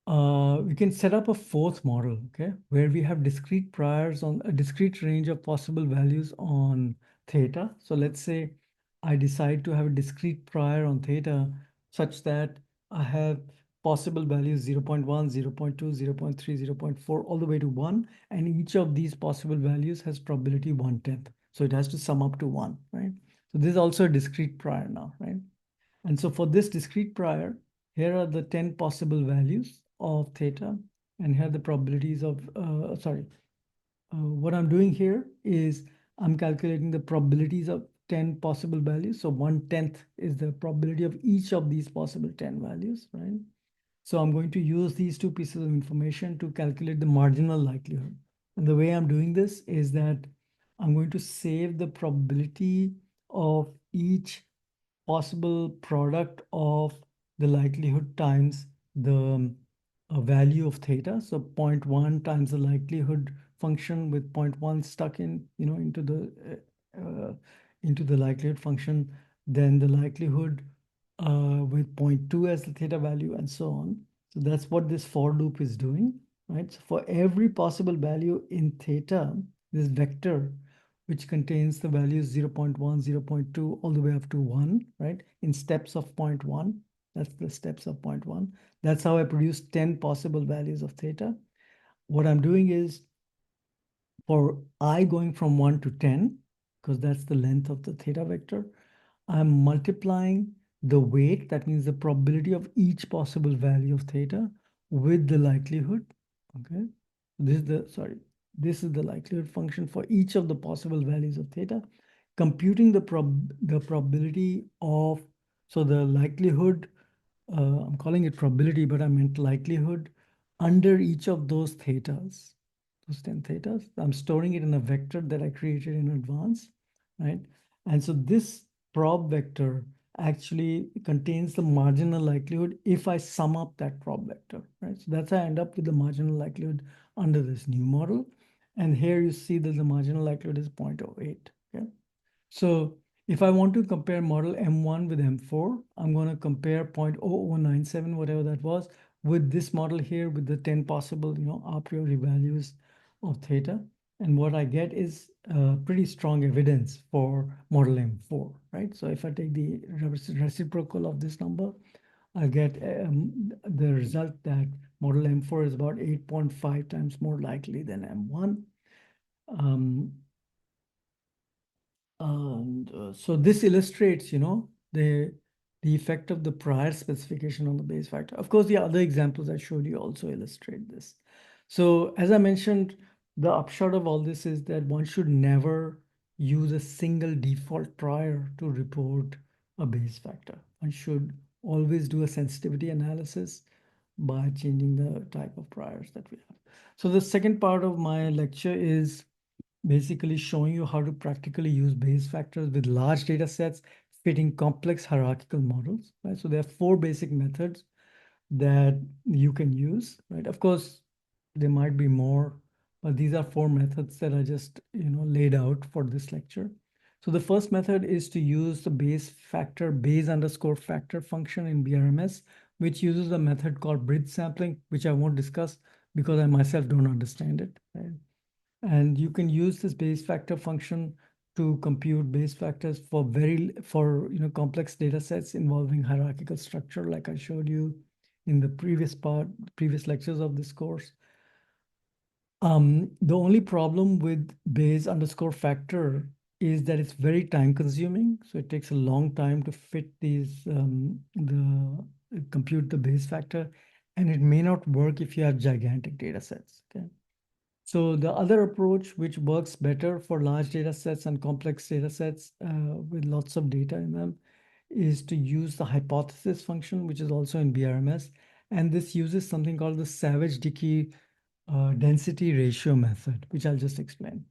we can set up a fourth model, okay? Where we have discrete priors on a discrete range of possible values on theta. So let's say I decide to have a discrete prior on theta such that I have possible values 0 0.1, 0 0.2, 0 0.3, 0 0.4, all the way to 1. And each of these possible values has probability 1/10. So it has to sum up to 1, right? So this is also a discrete prior now, right? And so for this discrete prior, here are the 10 possible values of theta, and here are the probabilities of, what I'm doing here is I'm calculating the probabilities of 10 possible values. So 1/10 is the probability of each of these possible 10 values, right? So I'm going to use these two pieces of information to calculate the marginal likelihood. And the way I'm doing this is that I'm going to save the probability of each possible product of the likelihood times the value of theta. So 0.1 times the likelihood function with 0.1 stuck in, into the likelihood function, then the likelihood with 0.2 as the theta value and so on. So that's what this for loop is doing. right? So for every possible value in theta, this vector, which contains the values 0 0.1, 0 0.2, all the way up to 1, right? In steps of 0.1, that's the steps of 0.1. That's how I produce 10 possible values of theta. What I'm doing is for I going from 1 to 10, because that's the length of the theta vector, I'm multiplying the weight, that means the probability of each possible value of theta with the likelihood. Okay. This is the likelihood function for each of the possible values of theta, computing the probability of, so the likelihood, I'm calling it probability, but I meant likelihood under each of those thetas, those 10 thetas. I'm storing it in a vector that I created in advance, right? And so this prob vector actually contains the marginal likelihood if I sum up that prob vector, right? So that's how I end up with the marginal likelihood under this new model. And here you see that the marginal likelihood is 0.08, okay? So if I want to compare model M1 with M4, I'm going to compare 0.0097, whatever that was, with this model here with the 10 possible, a priori values of theta. And what I get is pretty strong evidence for model M4, right? So if I take the reciprocal of this number, I get the result that model M4 is about 8.5 times more likely than M1. Um, and so this illustrates, the effect of the prior specification on the Bayes factor. Of course, the other examples I showed you also illustrate this. So as I mentioned, the upshot of all this is that one should never use a single default prior to report a Bayes factor. One should always do a sensitivity analysis by changing the type of priors that we have. So the second part of my lecture is basically showing you how to practically use Bayes factors with large data sets fitting complex hierarchical models, right? So there are four basic methods that you can use, right? Of course, there might be more, but these are four methods that I just, laid out for this lecture. So the first method is to use the Bayes factor, Bayes underscore factor function in BRMS, which uses a method called bridge sampling, which I won't discuss because I myself don't understand it, right? And you can use this Bayes factor function to compute Bayes factors for complex data sets involving hierarchical structure, like I showed you in the previous lectures of this course. The only problem with Bayes underscore factor is that it's very time consuming. So it takes a long time to fit compute the Bayes factor, and it may not work if you have gigantic data sets. Okay. So the other approach, which works better for large data sets and complex data sets with lots of data in them, is to use the hypothesis function, which is also in BRMS. And this uses something called the Savage-Dickey density ratio method, which I'll just explain.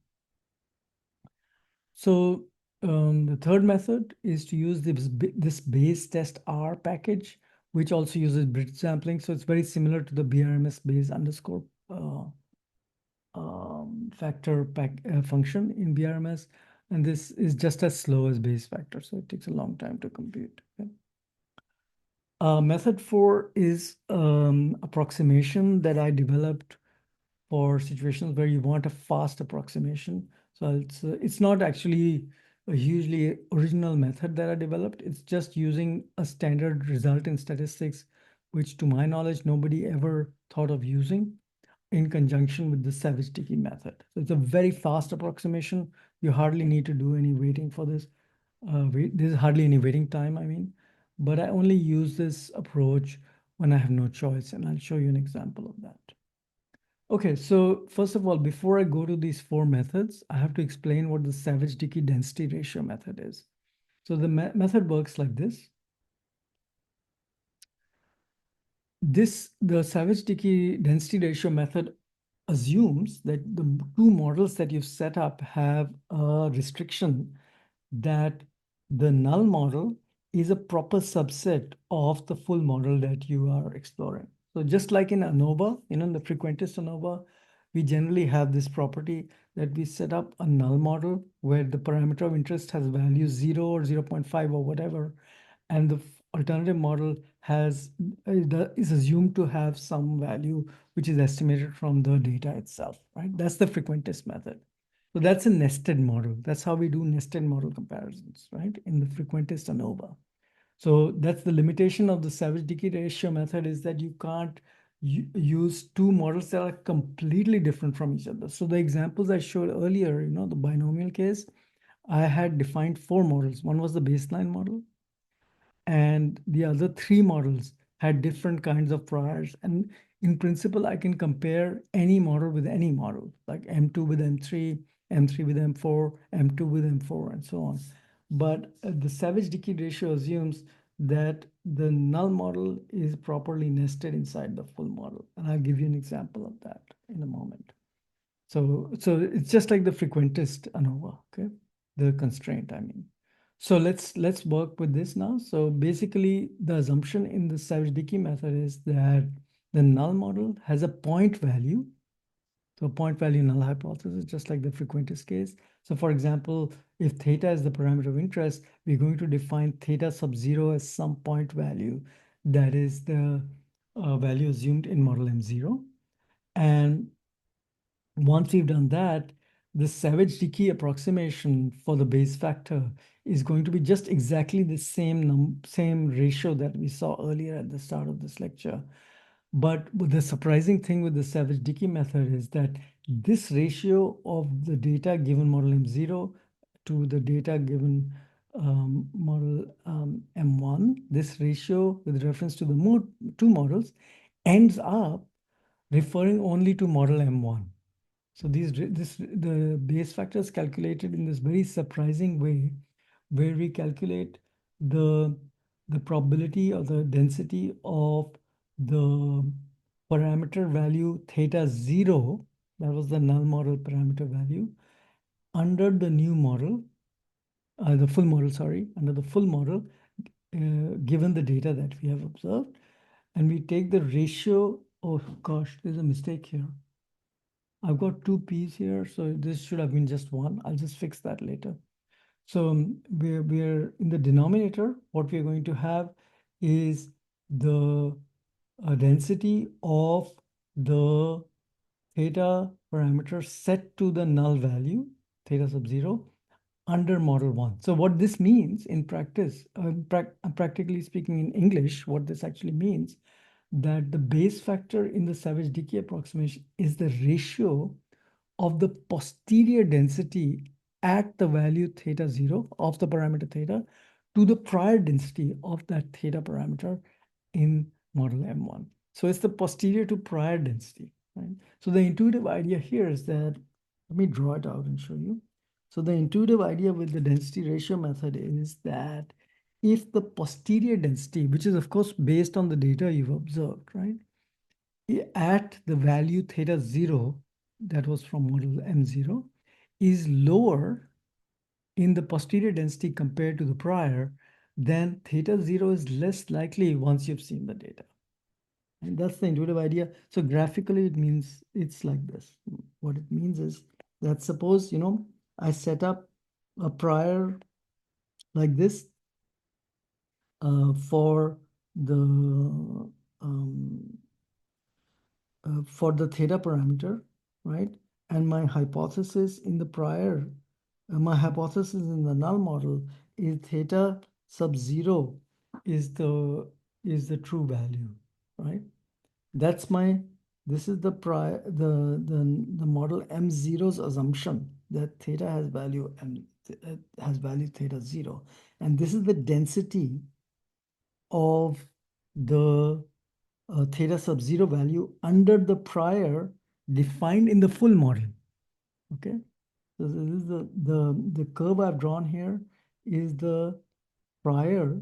So the third method is to use this Bayes test R package, which also uses bridge sampling. So it's very similar to the BRMS Bayes underscore factor function in BRMS, and this is just as slow as Bayes factor, so it takes a long time to compute. Okay. Method 4 is approximation that I developed for situations where you want a fast approximation. So it's not actually a hugely original method that I developed. It's just using a standard result in statistics, which to my knowledge, nobody ever thought of using in conjunction with the Savage-Dickey method. So it's a very fast approximation. You hardly need to do any waiting for this. There's hardly any waiting time, I mean, but I only use this approach when I have no choice, and I'll show you an example of that. Okay, so first of all, before I go to these four methods, I have to explain what the Savage-Dickey density ratio method is. So the method works like this. The Savage-Dickey density ratio method assumes that the two models that you've set up have a restriction that the null model is a proper subset of the full model that you are exploring. So just like in ANOVA, in the frequentist ANOVA, we generally have this property that we set up a null model where the parameter of interest has value 0 or 0.5 or whatever, and alternative model is assumed to have some value which is estimated from the data itself, right? That's the frequentist method. So that's a nested model. That's how we do nested model comparisons, right? In the frequentist ANOVA. So that's the limitation of the Savage decay ratio method, is that you can't use two models that are completely different from each other. So the examples I showed earlier, the binomial case, I had defined four models. One was the baseline model, and the other three models had different kinds of priors. And in principle, I can compare any model with any model, like M2 with M3, M3 with M4, M2 with M4, and so on. But the Savage decay ratio assumes that the null model is properly nested inside the full model. And I'll give you an example of that in a moment. So it's just like the frequentist ANOVA, okay? The constraint, I mean. So let's work with this now. So basically, the assumption in the Savage decay method is that the null model has a point value. So point value null hypothesis, just like the frequentist case. So for example, if theta is the parameter of interest, we're going to define theta sub 0 as some point value that is the value assumed in model M0. And once we've done that, the Savage decay approximation for the base factor is going to be just exactly the same ratio that we saw earlier at the start of this lecture. But the surprising thing with the Savage decay method is that this ratio of the data given model M0 to the data given model M1, this ratio with reference to the two models ends up referring only to model M1. So the base factor is calculated in this very surprising way, where we calculate the probability or the density of the parameter value theta 0, that was the null model parameter value, under the new model, the full model, sorry, under the full model, given the data that we have observed. And we take the ratio, oh gosh, there's a mistake here. I've got two p's here, so this should have been just one. I'll just fix that later. So we're in the denominator, what we're going to have is the density of the theta parameter set to the null value, theta sub 0, under model 1. So what this means in practice, practically speaking in English, what this actually means, that the base factor in the Savage decay approximation is the ratio of the posterior density at the value theta 0 of the parameter theta to the prior density of that theta parameter in model M1. So it's the posterior to prior density, right? So the intuitive idea here is that, let me draw it out and show you. So the intuitive idea with the density ratio method is that if the posterior density, which is of course based on the data you've observed, right, at the value theta 0, that was from model M0, is lower in the posterior density compared to the prior, then theta 0 is less likely once you've seen the data. And that's the intuitive idea. So graphically, it means it's like this. What it means is that suppose, I set up a prior like this for the theta parameter, right? And my hypothesis in the prior, my hypothesis in the null model is theta sub 0 is the true value, right? That's my, this is the prior, the model M0's assumption that theta has value has value theta 0. And this is the density of the theta sub 0 value under the prior defined in the full model. Okay, so this is the curve I've drawn here is the prior.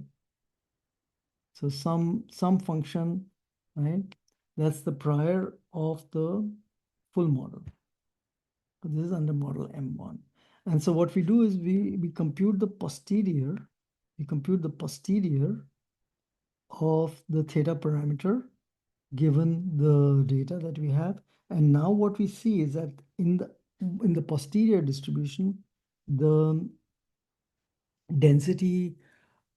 So some function, right? That's the prior of the full model. So this is under model M1. And so what we do is we compute the posterior. We compute the posterior of the theta parameter given the data that we have. And now what we see is that in the posterior distribution, the density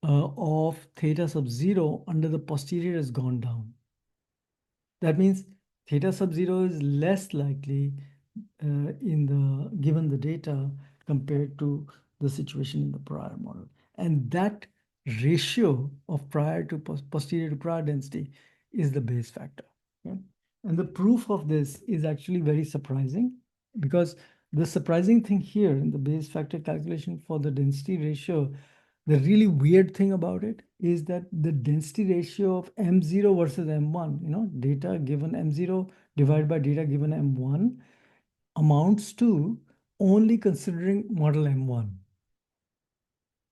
of theta sub 0 under the posterior has gone down. That means theta sub 0 is less likely in the given the data compared to the situation in the prior model. And that ratio of prior to posterior to prior density is the Bayes factor. Okay? And the proof of this is actually very surprising, because the surprising thing here in the Bayes factor calculation for the density ratio, the really weird thing about it is that the density ratio of M0 versus M1, data given M0 divided by data given M1 amounts to only considering model M1,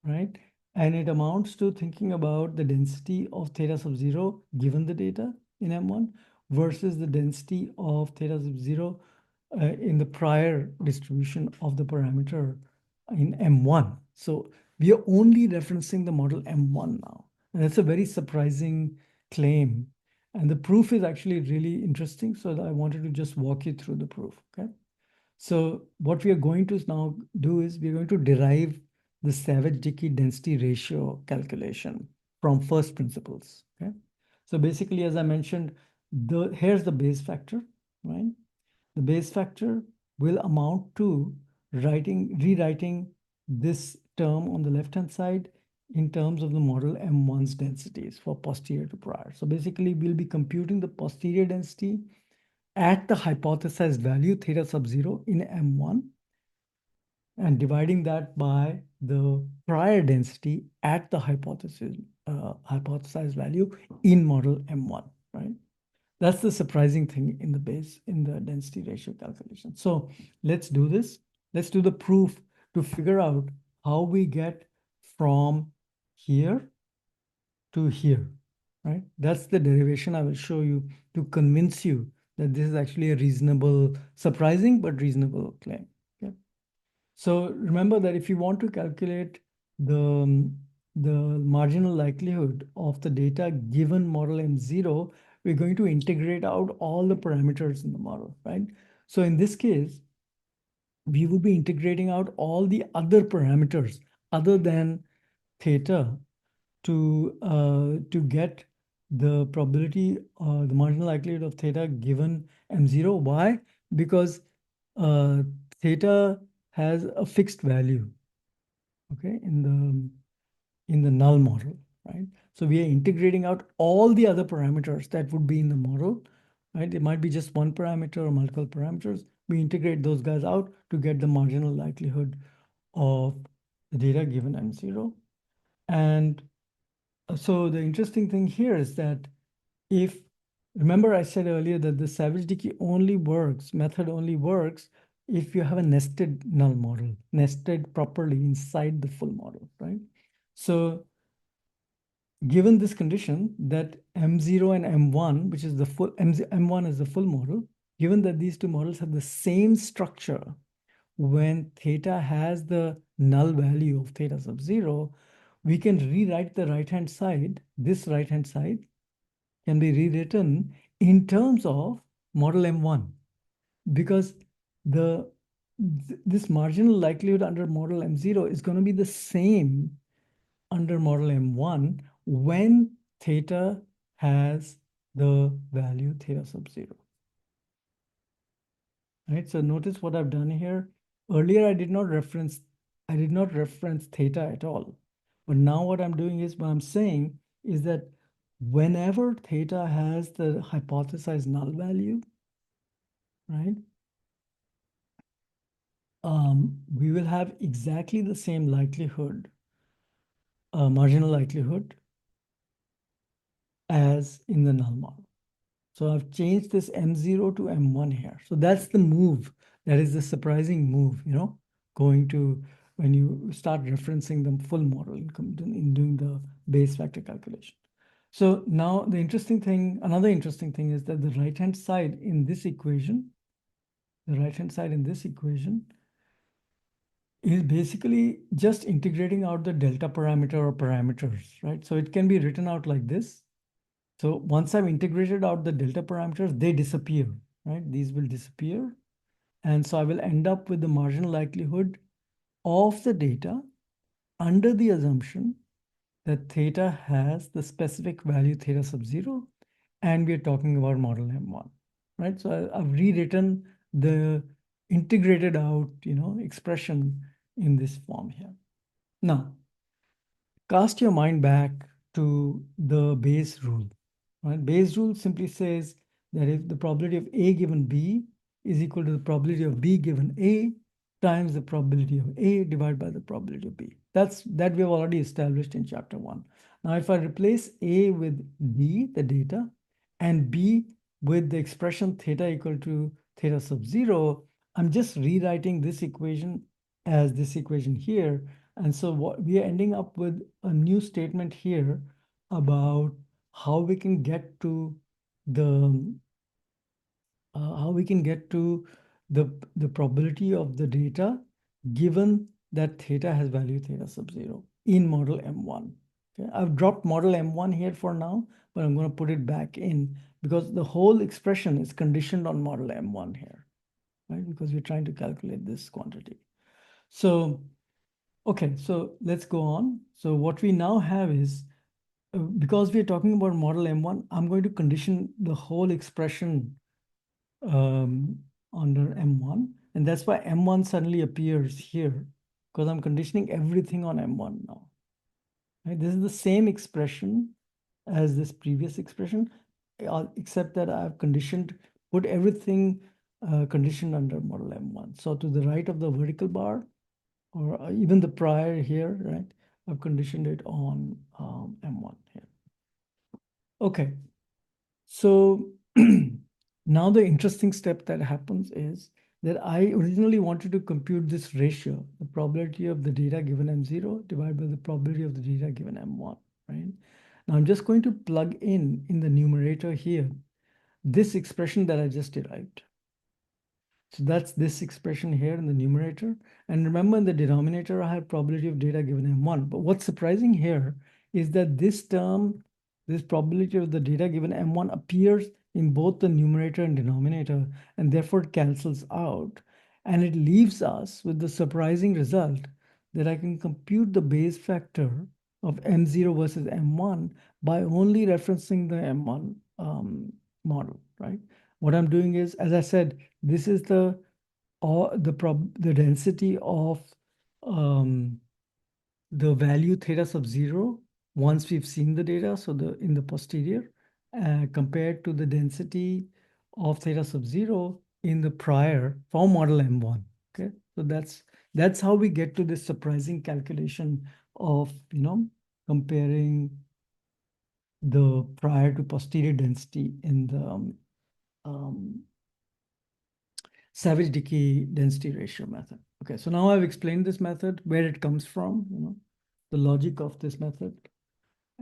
right? And it amounts to thinking about the density of theta sub 0 given the data in M1 versus the density of theta sub 0 in the prior distribution of the parameter in M1. So we are only referencing the model M1 now. And that's a very surprising claim. And the proof is actually really interesting. So I wanted to just walk you through the proof, okay? So what we are going to now do is we're going to derive the Savage-Dickey density ratio calculation from first principles, okay? So basically, as I mentioned, here's the Bayes factor, right? The Bayes factor will amount to rewriting this term on the left-hand side in terms of the model M1's densities for posterior to prior. So basically, we'll be computing the posterior density at the hypothesized value theta sub 0 in M1 and dividing that by the prior density at the hypothesized value in model M1, right? That's the surprising thing in the density ratio calculation. So let's do this. Let's do the proof to figure out how we get from here to here, right? That's the derivation I will show you to convince you that this is actually a reasonable, surprising, but reasonable claim. Okay. So remember that if you want to calculate the marginal likelihood of the data given model M0, we're going to integrate out all the parameters in the model, right? So in this case, we will be integrating out all the other parameters other than theta to get the probability, the marginal likelihood of theta given M0. Why? Because uh, theta has a fixed value, okay, in the null model, right? So we are integrating out all the other parameters that would be in the model, right? It might be just one parameter or multiple parameters. We integrate those guys out to get the marginal likelihood of the data given M0. And so the interesting thing here is that if, remember I said earlier that the Savage-Dickey method only works if you have a nested null model, nested properly inside the full model, right? So given this condition that M0 and M1, which is the full, M1 is the full model, given that these two models have the same structure, when theta has the null value of theta sub 0, we can rewrite the right-hand side, this right-hand side can be rewritten in terms of model M1, because this marginal likelihood under model M0 is going to be the same under model M1 when theta has the value theta sub 0. Right? So notice what I've done here. Earlier, I did not reference theta at all. But now what I'm doing is, what I'm saying is that whenever theta has the hypothesized null value, right, we will have exactly the same likelihood, marginal likelihood, as in the null model. So I've changed this M0 to M1 here. So that's the move. That is the surprising move, going to when you start referencing the full model in doing the Bayes factor calculation. So now another interesting thing is that the right-hand side in this equation, is basically just integrating out the delta parameter or parameters, right? So it can be written out like this. So once I've integrated out the delta parameters, they disappear, right? These will disappear. And so I will end up with the marginal likelihood of the data under the assumption that theta has the specific value theta sub 0, and we are talking about model M1, right? So I've rewritten the integrated out, expression in this form here. Now, cast your mind back to the Bayes rule. Right? Bayes rule simply says that if the probability of A given B is equal to the probability of B given A times the probability of A divided by the probability of B. That we have already established in chapter 1. Now, if I replace A with D, the data, and B with the expression theta equal to theta sub 0, I'm just rewriting this equation as this equation here. And so what we are ending up with a new statement here about how we can get to the the probability of the data given that theta has value theta sub 0 in model M1. Okay, I've dropped model M1 here for now, but I'm going to put it back in because the whole expression is conditioned on model M1 here, right? Because we're trying to calculate this quantity. So, okay, so let's go on. So what we now have is because we're talking about model M1, I'm going to condition the whole expression um, under M1. And that's why M1 suddenly appears here, because I'm conditioning everything on M1 now. Right? This is the same expression as this previous expression, except that I've put everything conditioned under model M1. So to the right of the vertical bar, or even the prior here, right? I've conditioned it on M1 here. Okay, so now the interesting step that happens is that I originally wanted to compute this ratio, the probability of the data given M0 divided by the probability of the data given M1, right? Now I'm just going to plug in the numerator here, this expression that I just derived. So that's this expression here in the numerator. And remember in the denominator, I have probability of data given M1. But what's surprising here is that this term, this probability of the data given M1 appears in both the numerator and denominator, and therefore it cancels out. And it leaves us with the surprising result that I can compute the Bayes factor of M0 versus M1 by only referencing the M1 model, right? What I'm doing is, as I said, this is the density of um, the value theta sub 0 once we've seen the data, so in the posterior, compared to the density of theta sub 0 in the prior for model M1. Okay, so that's how we get to this surprising calculation of comparing the prior to posterior density in the um, Savage-Dickey density ratio method. Okay, so now I've explained this method, where it comes from, the logic of this method.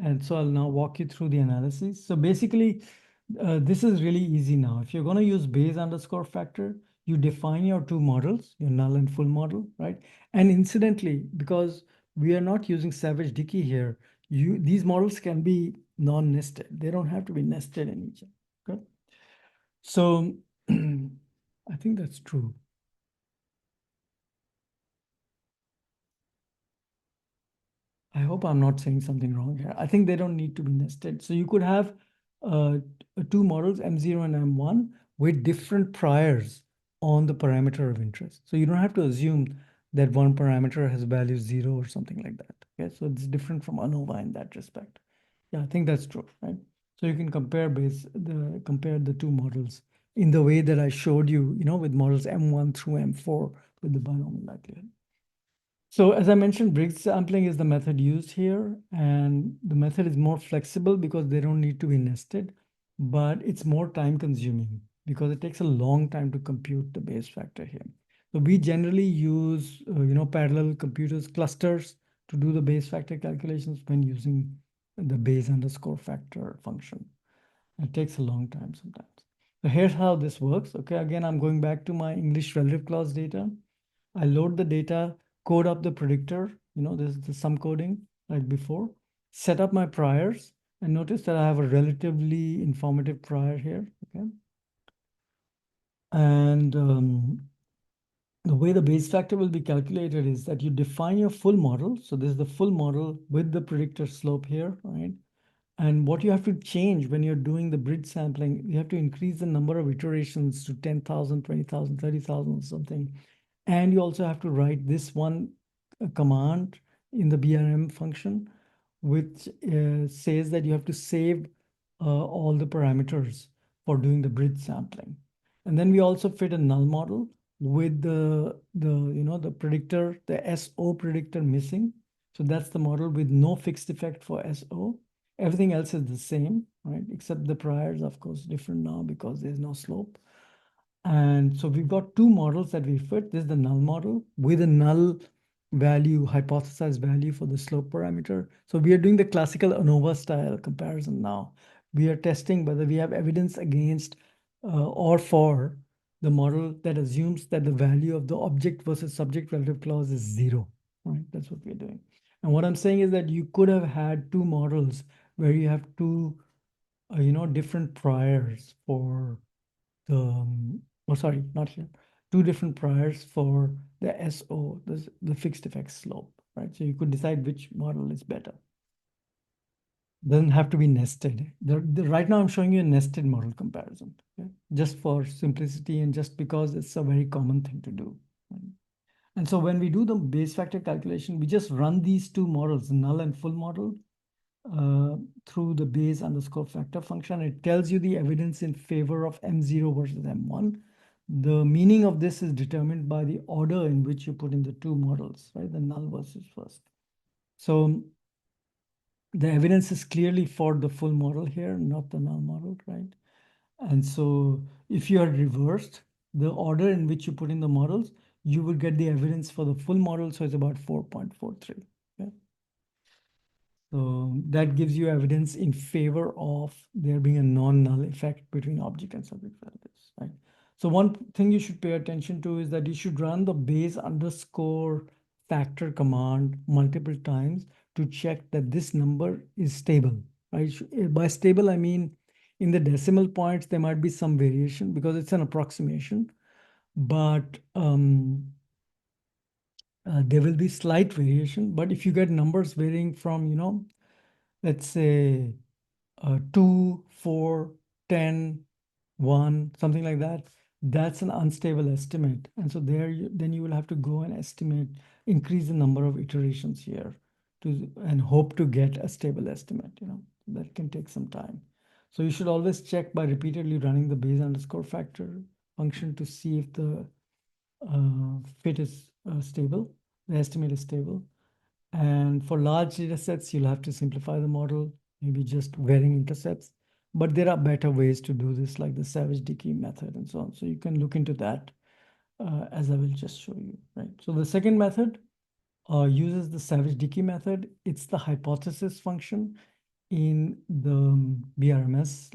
And so I'll now walk you through the analysis. So basically, this is really easy now. If you're going to use Bayes underscore factor, you define your two models, your null and full model, right? And incidentally, because we are not using Savage-Dickey here, these models can be non-nested. They don't have to be nested in each other. Okay? So I think that's true. I hope I'm not saying something wrong here. I think they don't need to be nested. So you could have uh, two models, M0 and M1, with different priors on the parameter of interest. So you don't have to assume that one parameter has value 0 or something like that. Okay, so it's different from ANOVA in that respect. Yeah, I think that's true, right? So you can compare the two models in the way that I showed you, with models M1 through M4 with the binomial likelihood. So as I mentioned, Briggs sampling is the method used here, and the method is more flexible because they don't need to be nested, but it's more time consuming because it takes a long time to compute the Bayes factor here. So we generally use, parallel computers clusters to do the Bayes factor calculations when using the Bayes underscore factor function. It takes a long time sometimes. So here's how this works. Okay, again, I'm going back to my English relative clause data. I load the data, code up the predictor, this is the sum coding like before, set up my priors, and notice that I have a relatively informative prior here, okay? And The way the base factor will be calculated is that you define your full model. So this is the full model with the predictor slope here, right? And what you have to change when you're doing the bridge sampling, you have to increase the number of iterations to 10,000, 20,000, 30,000 or something. And you also have to write this one command in the BRM function, which says that you have to save all the parameters for doing the bridge sampling. And then we also fit a null model with the predictor, the SO predictor missing. So that's the model with no fixed effect for SO. Everything else is the same, right? Except the priors, of course, different now because there's no slope. And so we've got two models that we fit. This is the null model with a null value, hypothesized value for the slope parameter. So we are doing the classical ANOVA style comparison now. We are testing whether we have evidence against or for the model that assumes that the value of the object versus subject relative clause is zero, right? That's what we're doing. And what I'm saying is that you could have had two models where you have two, different priors for the, oh, sorry, not here, two different priors for the SO, the fixed effect slope, right? So you could decide which model is better. Doesn't have to be nested. Right now I'm showing you a nested model comparison, okay? Just for simplicity and just because it's a very common thing to do. Right? And so when we do the base factor calculation, we just run these two models, null and full model, through the base underscore factor function. It tells you the evidence in favor of M0 versus M1. The meaning of this is determined by the order in which you put in the two models, right? The null versus first. So the evidence is clearly for the full model here, not the null model, right? And so if you are reversed, the order in which you put in the models, you will get the evidence for the full model. So it's about 4.43. Okay? So that gives you evidence in favor of there being a non-null effect between object and subject relatives, right? So one thing you should pay attention to is that you should run the base underscore factor command multiple times to check that this number is stable, right? By stable, I mean in the decimal points, there might be some variation because it's an approximation, but there will be slight variation. But if you get numbers varying from, let's say 2, 4, 10, 1, something like that, that's an unstable estimate. And so then you will have to go and estimate, increase the number of iterations here and hope to get a stable estimate, that can take some time. So you should always check by repeatedly running the base underscore factor function to see if the fit is stable, the estimate is stable. And for large data sets, you'll have to simplify the model, maybe just varying intercepts. But there are better ways to do this, like the Savage-Dickey method and so on. So you can look into that as I will just show you, right? So the second method uses the Savage-Dickey method. It's the hypothesis function in the BRMS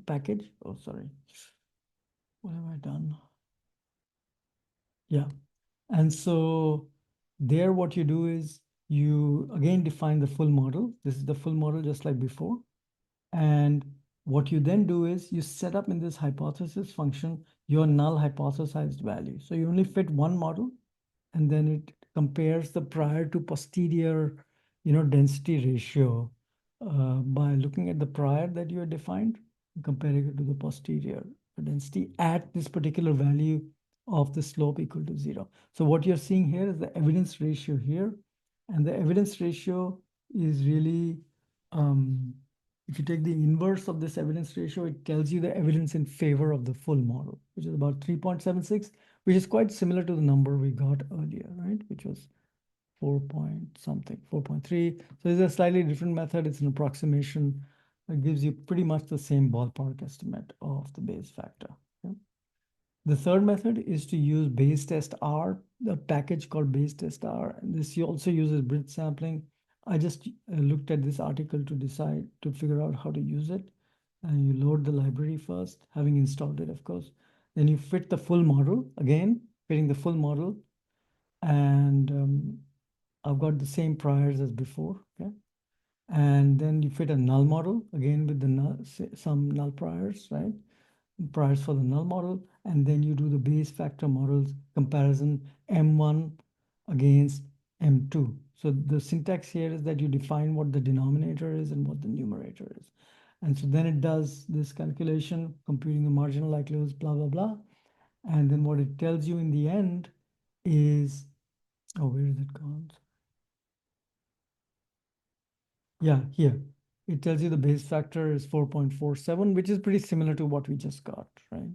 package. Oh, sorry. What have I done? Yeah. And so there, what you do is you again define the full model. This is the full model just like before. And what you then do is you set up in this hypothesis function your null hypothesized value. So you only fit one model, and then it compares the prior to posterior, density ratio by looking at the prior that you have defined, comparing it to the posterior density at this particular value of the slope equal to 0. So what you're seeing here is the evidence ratio here, and the evidence ratio is really, if you take the inverse of this evidence ratio, it tells you the evidence in favor of the full model, which is about 3.76, which is quite similar to the number we got earlier, right? Which was 4 point something, 4.3. So it's a slightly different method. It's an approximation. It gives you pretty much the same ballpark estimate of the base factor. Okay? The third method is to use base test R, the package called base test R. And this also uses bridge sampling. I just looked at this article to figure out how to use it. And you load the library first, having installed it, of course. Then you fit the full model, again, fitting the full model. And I've got the same priors as before, okay? And then you fit a null model, again with the some null priors, right? priors for the null model, and then you do the Bayes factor models comparison M1 against M2. So the syntax here is that you define what the denominator is and what the numerator is. And so then it does this calculation, computing the marginal likelihoods, blah, blah, blah. And then what it tells you in the end is, oh, where is it gone? Yeah, here. It tells you the Bayes factor is 4.47, which is pretty similar to what we just got, right?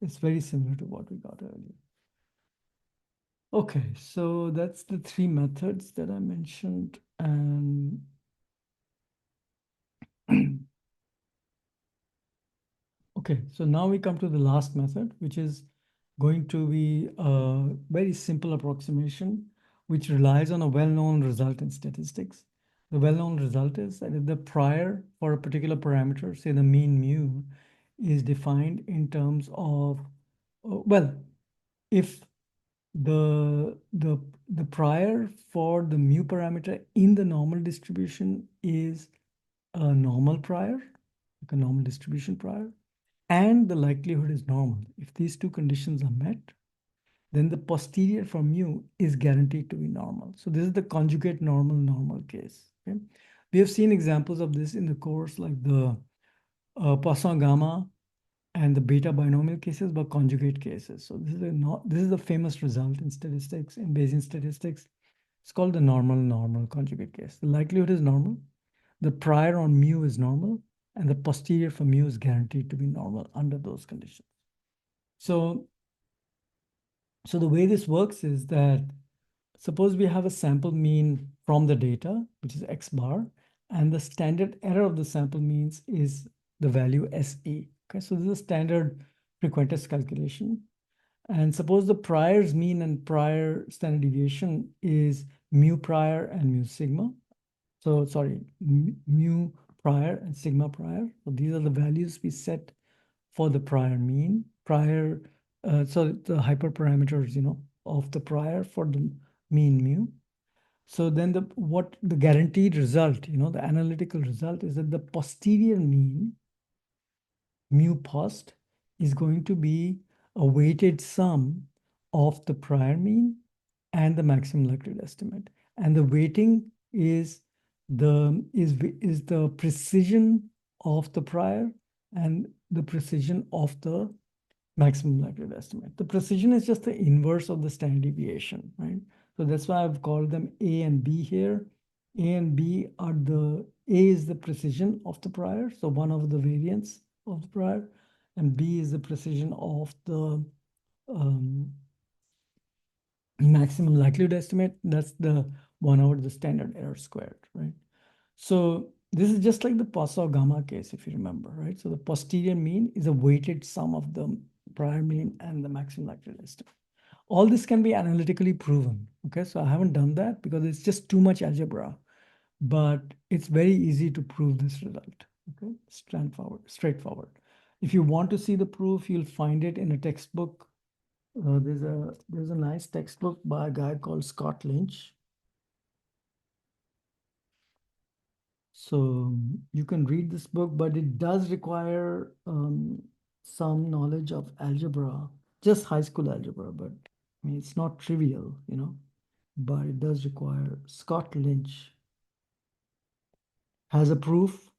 It's very similar to what we got earlier. Okay, so that's the three methods that I mentioned. And okay, so now we come to the last method, which is going to be a very simple approximation, which relies on a well-known result in statistics. The well-known result is that if the prior for a particular parameter, say the mean mu, is defined in terms of, well, if the prior for the mu parameter in the normal distribution is a normal prior, like a normal distribution prior, and the likelihood is normal. If these two conditions are met, then the posterior for mu is guaranteed to be normal. So this is the conjugate normal case. Okay? We have seen examples of this in the course, like the Poisson gamma and the beta binomial cases were conjugate cases. So this is a famous result in statistics, in Bayesian statistics. It's called the normal conjugate case. The likelihood is normal, the prior on mu is normal, and the posterior for mu is guaranteed to be normal under those conditions. So the way this works is that suppose we have a sample mean from the data, which is x bar, and the standard error of the sample means is the value SE. Okay, so this is a standard frequentist calculation. And suppose the prior's mean and prior standard deviation is mu prior and mu sigma. So sorry, mu prior and sigma prior. So these are the values we set for the prior mean, prior, so the hyperparameters, of the prior for the mean mu. So then the guaranteed result, the analytical result is that the posterior mean, mu post, is going to be a weighted sum of the prior mean and the maximum likelihood estimate. And the weighting is the precision of the prior and the precision of the maximum likelihood estimate. The precision is just the inverse of the standard deviation, right? So that's why I've called them A and B here. A and B are A is the precision of the prior, so one of the variants of the prior, and B is the precision of the maximum likelihood estimate. That's the 1 over the standard error squared, right? So this is just like the Poisson gamma case, if you remember, right? So the posterior mean is a weighted sum of the prior mean and the maximum likelihood estimate. All this can be analytically proven, okay? So I haven't done that because it's just too much algebra, but it's very easy to prove this result, okay? Straightforward. If you want to see the proof, you'll find it in a textbook. There's a nice textbook by a guy called Scott Lynch. So you can read this book, but it does require some knowledge of algebra, just high school algebra, but I mean, it's not trivial, but it does require. Scott Lynch has a proof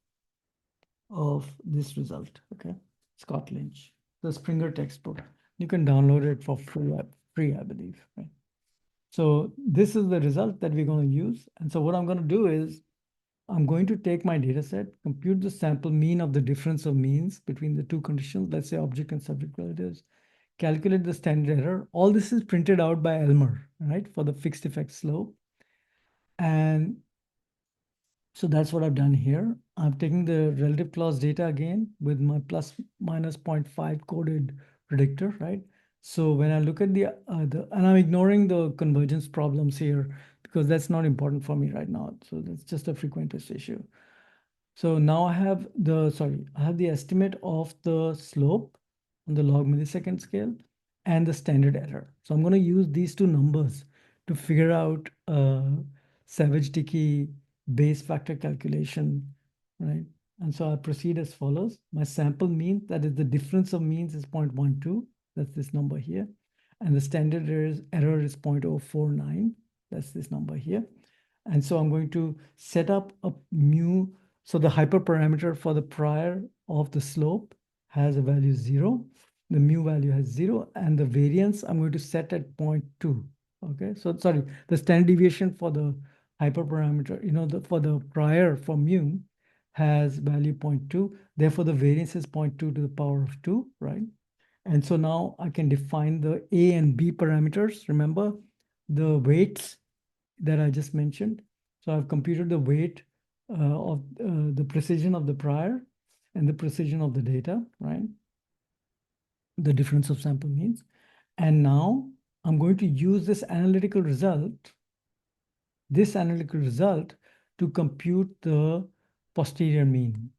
of this result, okay? Scott Lynch, the Springer textbook. You can download it for free, I believe, right? So this is the result that we're going to use. And so what I'm going to do is I'm going to take my data set, compute the sample mean of the difference of means between the two conditions, let's say object and subject relatives, calculate the standard error. All this is printed out by Elmer, right, for the fixed effect slope. And so that's what I've done here. I'm taking the relative clause data again with my plus minus 0.5 coded predictor, right? So when I look at and I'm ignoring the convergence problems here because that's not important for me right now. So that's just a frequentist issue. So now I have the estimate of the slope on the log millisecond scale and the standard error. So I'm going to use these two numbers to figure out Savage-Dickey Bayes factor calculation, right? And so I proceed as follows. My sample mean, that is the difference of means, is 0.12. That's this number here. And the standard error is 0.049. That's this number here. And so I'm going to set up a mu. So the hyperparameter for the prior of the slope has a value 0. The mu value has 0. And the variance I'm going to set at 0.2. Okay, so sorry, the standard deviation for the hyperparameter, for the prior for mu has value 0.2. Therefore, the variance is 0.2 to the power of 2, right? And so now I can define the A and B parameters. Remember the weights that I just mentioned. So I've computed the weight of the precision of the prior and the precision of the data, right? The difference of sample means. And now I'm going to use this analytical result to compute the posterior mean,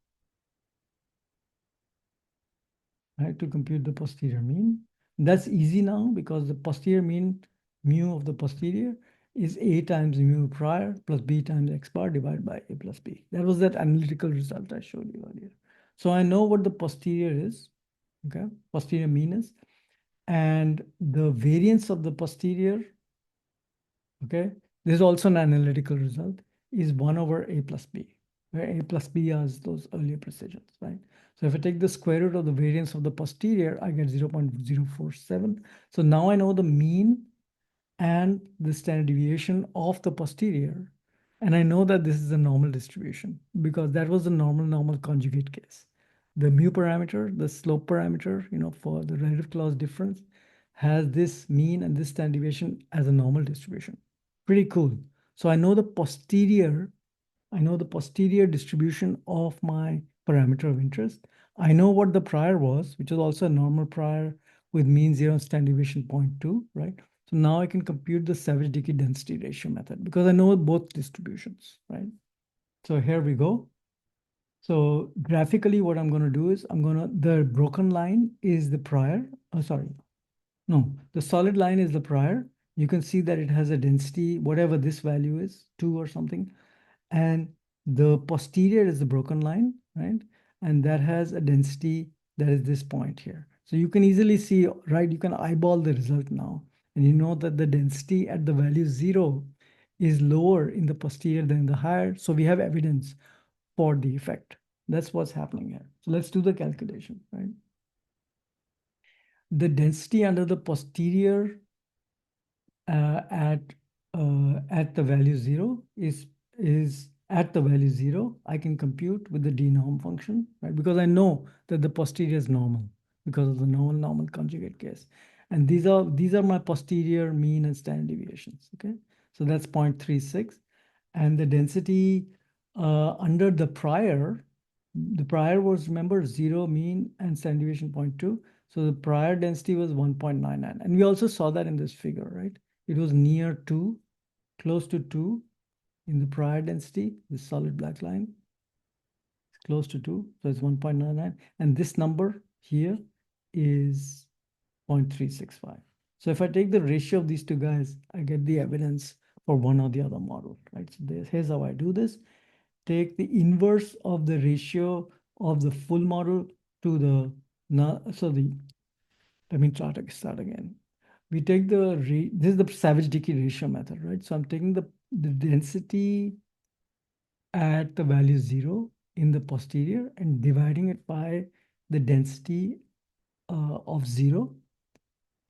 right? To compute the posterior mean. That's easy now because the posterior mean, mu of the posterior, is A times mu prior plus B times X bar divided by A plus B. That was that analytical result I showed you earlier. So I know what the posterior is, okay? Posterior mean is. And the variance of the posterior, okay, this is also an analytical result, is 1 over A plus B, where A plus B is those earlier precisions, right? So if I take the square root of the variance of the posterior, I get 0.047. So now I know the mean and the standard deviation of the posterior. And I know that this is a normal distribution because that was the normal conjugate case. The mu parameter, the slope parameter, for the relative clause difference, has this mean and this standard deviation as a normal distribution. Pretty cool. So I know the posterior distribution of my parameter of interest. I know what the prior was, which is also a normal prior with mean 0 and standard deviation 0.2, right? So now I can compute the Savage-Dickey density ratio method because I know both distributions, right? So here we go. So graphically, what I'm going to do is the broken line is the prior. Oh, sorry. No, the solid line is the prior. You can see that it has a density, whatever this value is, 2 or something. And the posterior is the broken line, right? And that has a density that is this point here. So you can easily see, right? You can eyeball the result now. And you know that the density at the value 0 is lower in the posterior than the higher. So we have evidence for the effect. That's what's happening here. So let's do the calculation, right? The density under the posterior uh, at at the value 0 is at the value 0, I can compute with the denorm function, right? Because I know that the posterior is normal because of the normal conjugate case. And these are my posterior mean and standard deviations, okay? So that's 0.36. And the density under the prior was, remember, 0 mean and standard deviation 0.2. So the prior density was 1.99. And we also saw that in this figure, right? It was near 2, close to 2 in the prior density, this solid black line. It's close to 2, so it's 1.99. And this number here is 0.365. So if I take the ratio of these two guys, I get the evidence for one or the other model, right? So here's how I do this. Take the inverse of the ratio of the full model to the, let me start again. We take this is the Savage-Dickey ratio method, right? So I'm taking the density at the value 0 in the posterior and dividing it by the density of 0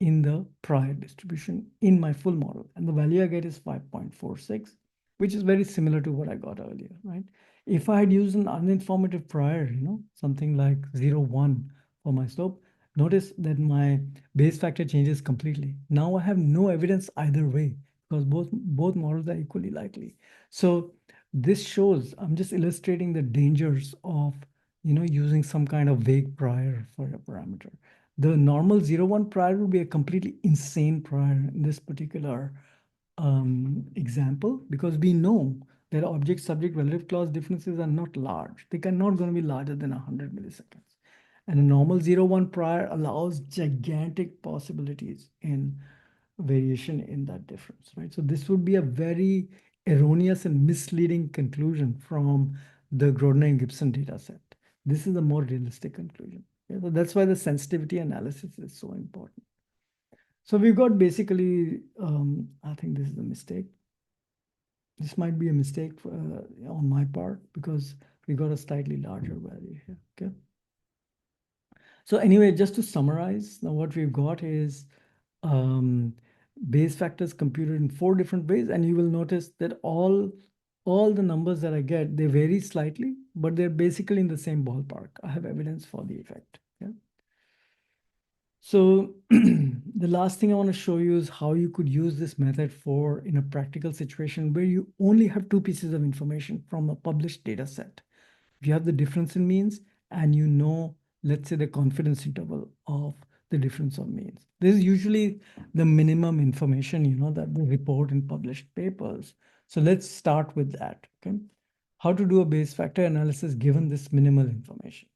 in the prior distribution in my full model. And the value I get is 5.46, which is very similar to what I got earlier, right? If I had used an uninformative prior, something like 0.1 for my slope, notice that my base factor changes completely. Now I have no evidence either way because both models are equally likely. So this shows, I'm just illustrating the dangers of using some kind of vague prior for a parameter. The normal 0.1 prior would be a completely insane prior in this particular example because we know that object-subject relative clause differences are not large. They cannot going to be larger than 100 milliseconds. And a normal 0.1 prior allows gigantic possibilities in variation in that difference, right? So this would be a very erroneous and misleading conclusion from the Grodner and Gibson data set. This is the more realistic conclusion. Yeah, so that's why the sensitivity analysis is so important. So we've got basically, I think this is a mistake. This might be a mistake on my part because we got a slightly larger value here, okay? So anyway, just to summarize, now what we've got is um, Bayes factors computed in 4 different ways, and you will notice that all the numbers that I get, they vary slightly, but they're basically in the same ballpark. I have evidence for the effect. Yeah. So the last thing I want to show you is how you could use this method for in a practical situation where you only have 2 pieces of information from a published data set. If you have the difference in means and you know, let's say the confidence interval of the difference of means. This is usually the minimum information, that we report in published papers. So let's start with that, okay? How to do a Bayes factor analysis given this minimal information.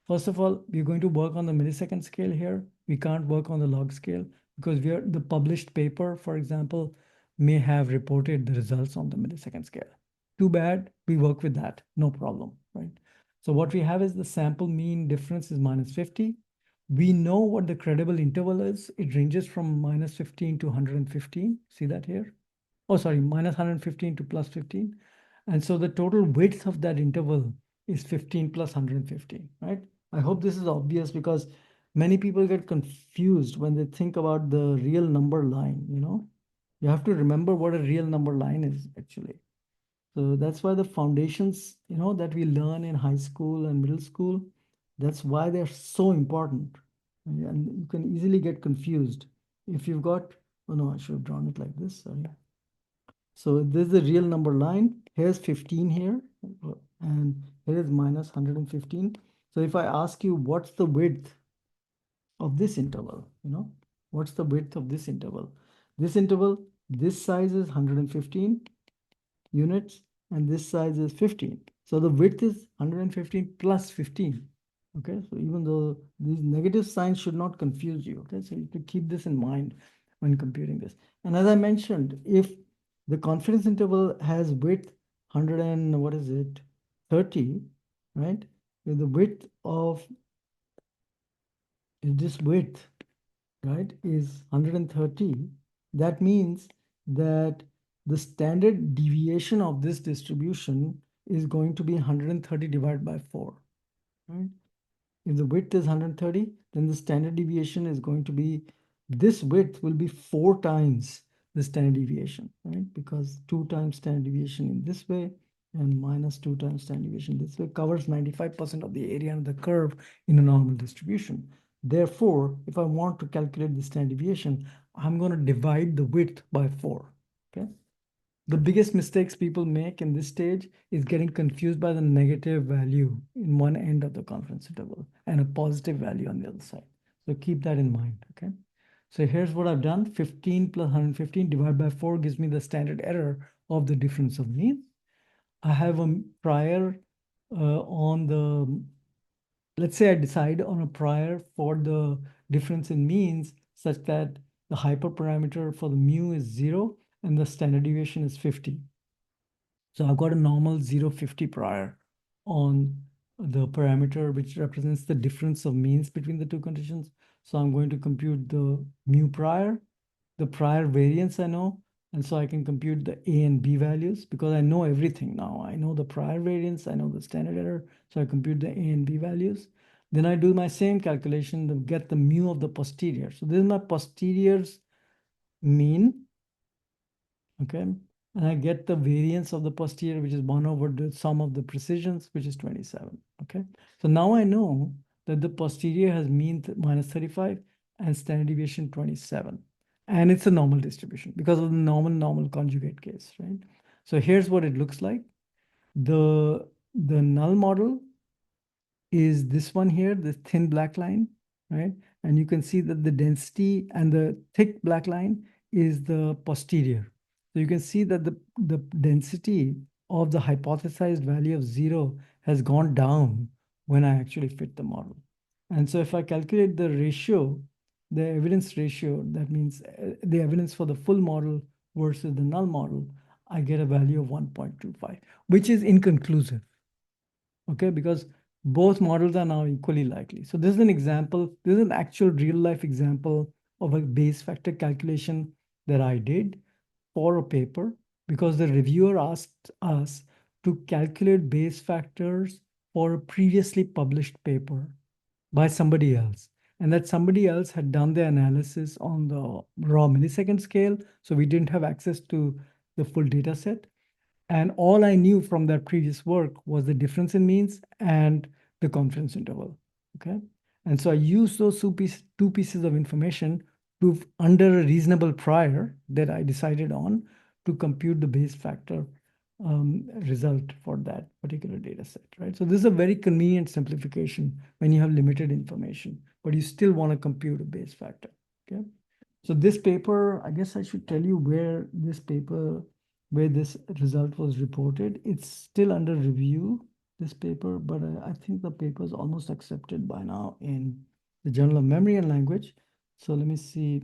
First of all, we're going to work on the millisecond scale here. We can't work on the log scale because the published paper, for example, may have reported the results on the millisecond scale. Too bad, we work with that, no problem, right? So what we have is the sample mean difference is -50. We know what the credible interval is. It ranges from -15 to 115. See that here? Oh, sorry, -115 to +15. And so the total width of that interval is 15 plus 115, right? I hope this is obvious because many people get confused when they think about the real number line, You have to remember what a real number line is actually. So that's why the foundations, that we learn in high school and middle school, that's why they're so important. And you can easily get confused. If you've got, oh no, I should have drawn it like this, sorry. So this is the real number line. Here's 15 here, and here is -115. So if I ask you, what's the width of this interval? What's the width of this interval? This size is 115 units, and this size is 15. So the width is 115 plus 15. Okay, so even though these negative signs should not confuse you. Okay, so you have to keep this in mind when computing this. And as I mentioned, if the confidence interval has width 100 and what is it, 30, right? If the width of if this width, right, is 130, that means that the standard deviation of this distribution is going to be 130 divided by 4, right? If the width is 130, then the standard deviation is going to be, this width will be 4 times the standard deviation, right? Because 2 times standard deviation in this way and -2 times standard deviation this way covers 95% of the area under the curve in a normal distribution. Therefore, if I want to calculate the standard deviation, I'm going to divide the width by 4, okay? The biggest mistakes people make in this stage is getting confused by the negative value in one end of the confidence interval and a positive value on the other side. So keep that in mind, okay? So here's what I've done. 15 plus 115 divided by 4 gives me the standard error of the difference of means. I have a prior on the, let's say I decide on a prior for the difference in means such that the hyperparameter for the mu is 0 and the standard deviation is 50. So I've got a normal 0, 50 prior on the parameter which represents the difference of means between the two conditions. So I'm going to compute the mu prior, the prior variance I know, and so I can compute the A and B values because I know everything now. I know the prior variance, I know the standard error, so I compute the A and B values. Then I do my same calculation to get the mu of the posterior. So this is my posterior's mean, okay? And I get the variance of the posterior, which is 1 over the sum of the precisions, which is 27, okay? So now I know that the posterior has mean -35 and standard deviation 27. And it's a normal distribution because of the normal conjugate case, right? So here's what it looks like. The null model is this one here, the thin black line, right? And you can see that the density and the thick black line is the posterior. So you can see that the density of the hypothesized value of 0 has gone down when I actually fit the model. And so if I calculate the ratio, the evidence ratio, that means the evidence for the full model versus the null model, I get a value of 1.25, which is inconclusive. okay? Because both models are now equally likely. So this is an example, this is an actual real life example of a Bayes factor calculation that I did for a paper because the reviewer asked us to calculate Bayes factors for a previously published paper by somebody else. And that somebody else had done the analysis on the raw millisecond scale. So we didn't have access to the full data set. And all I knew from that previous work was the difference in means and the confidence interval. Okay. And so I used those two pieces of information to, under a reasonable prior that I decided on, to compute the Bayes factor result for that particular data set, right? So this is a very convenient simplification when you have limited information, but you still want to compute a Bayes factor, okay? So this paper, I guess I should tell you where this result was reported. It's still under review, this paper, but I think the paper is almost accepted by now in the Journal of Memory and Language. So let me see,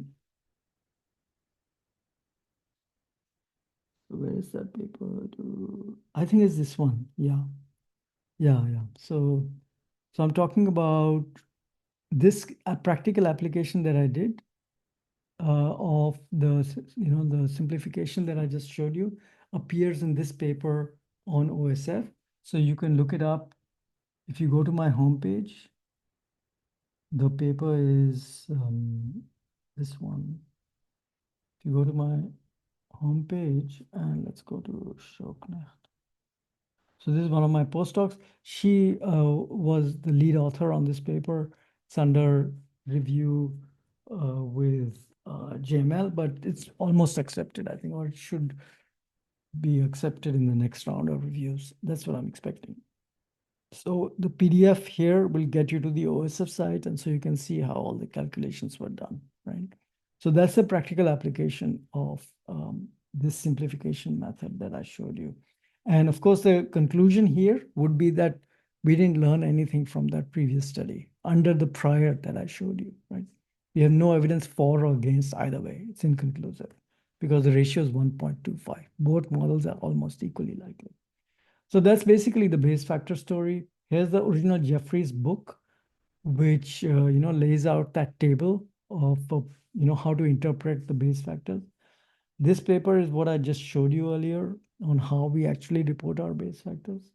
where is that paper? I think it's this one. Yeah, yeah. So I'm talking about this practical application that I did of the simplification that I just showed you appears in this paper on OSF. So you can look it up. If you go to my homepage, the paper is this one. If you go to my homepage and let's go to Shoknacht. So this is one of my postdocs. She was the lead author on this paper. It's under review with JML, but it's almost accepted, I think, or it should be accepted in the next round of reviews. That's what I'm expecting. So the PDF here will get you to the OSF site, and so you can see how all the calculations were done, right? So that's the practical application of this simplification method that I showed you. And of course, the conclusion here would be that we didn't learn anything from that previous study under the prior that I showed you, right? We have no evidence for or against either way. It's inconclusive because the ratio is 1.25. Both models are almost equally likely. So that's basically the Bayes factor story. Here's the original Jeffries book, which lays out that table of how to interpret the Bayes factors. This paper is what I just showed you earlier on how we actually report our Bayes factors.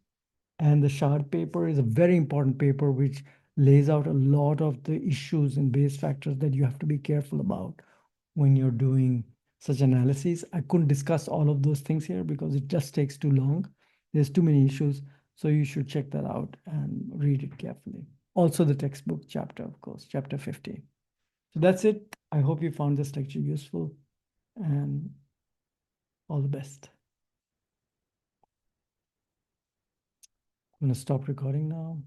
And the Shard paper is a very important paper which lays out a lot of the issues in Bayes factors that you have to be careful about when you're doing such analyses. I couldn't discuss all of those things here because it just takes too long. There's too many issues. So you should check that out and read it carefully. Also the textbook chapter, of course, chapter 15. So that's it. I hope you found this lecture useful and all the best. I'm going to stop recording now.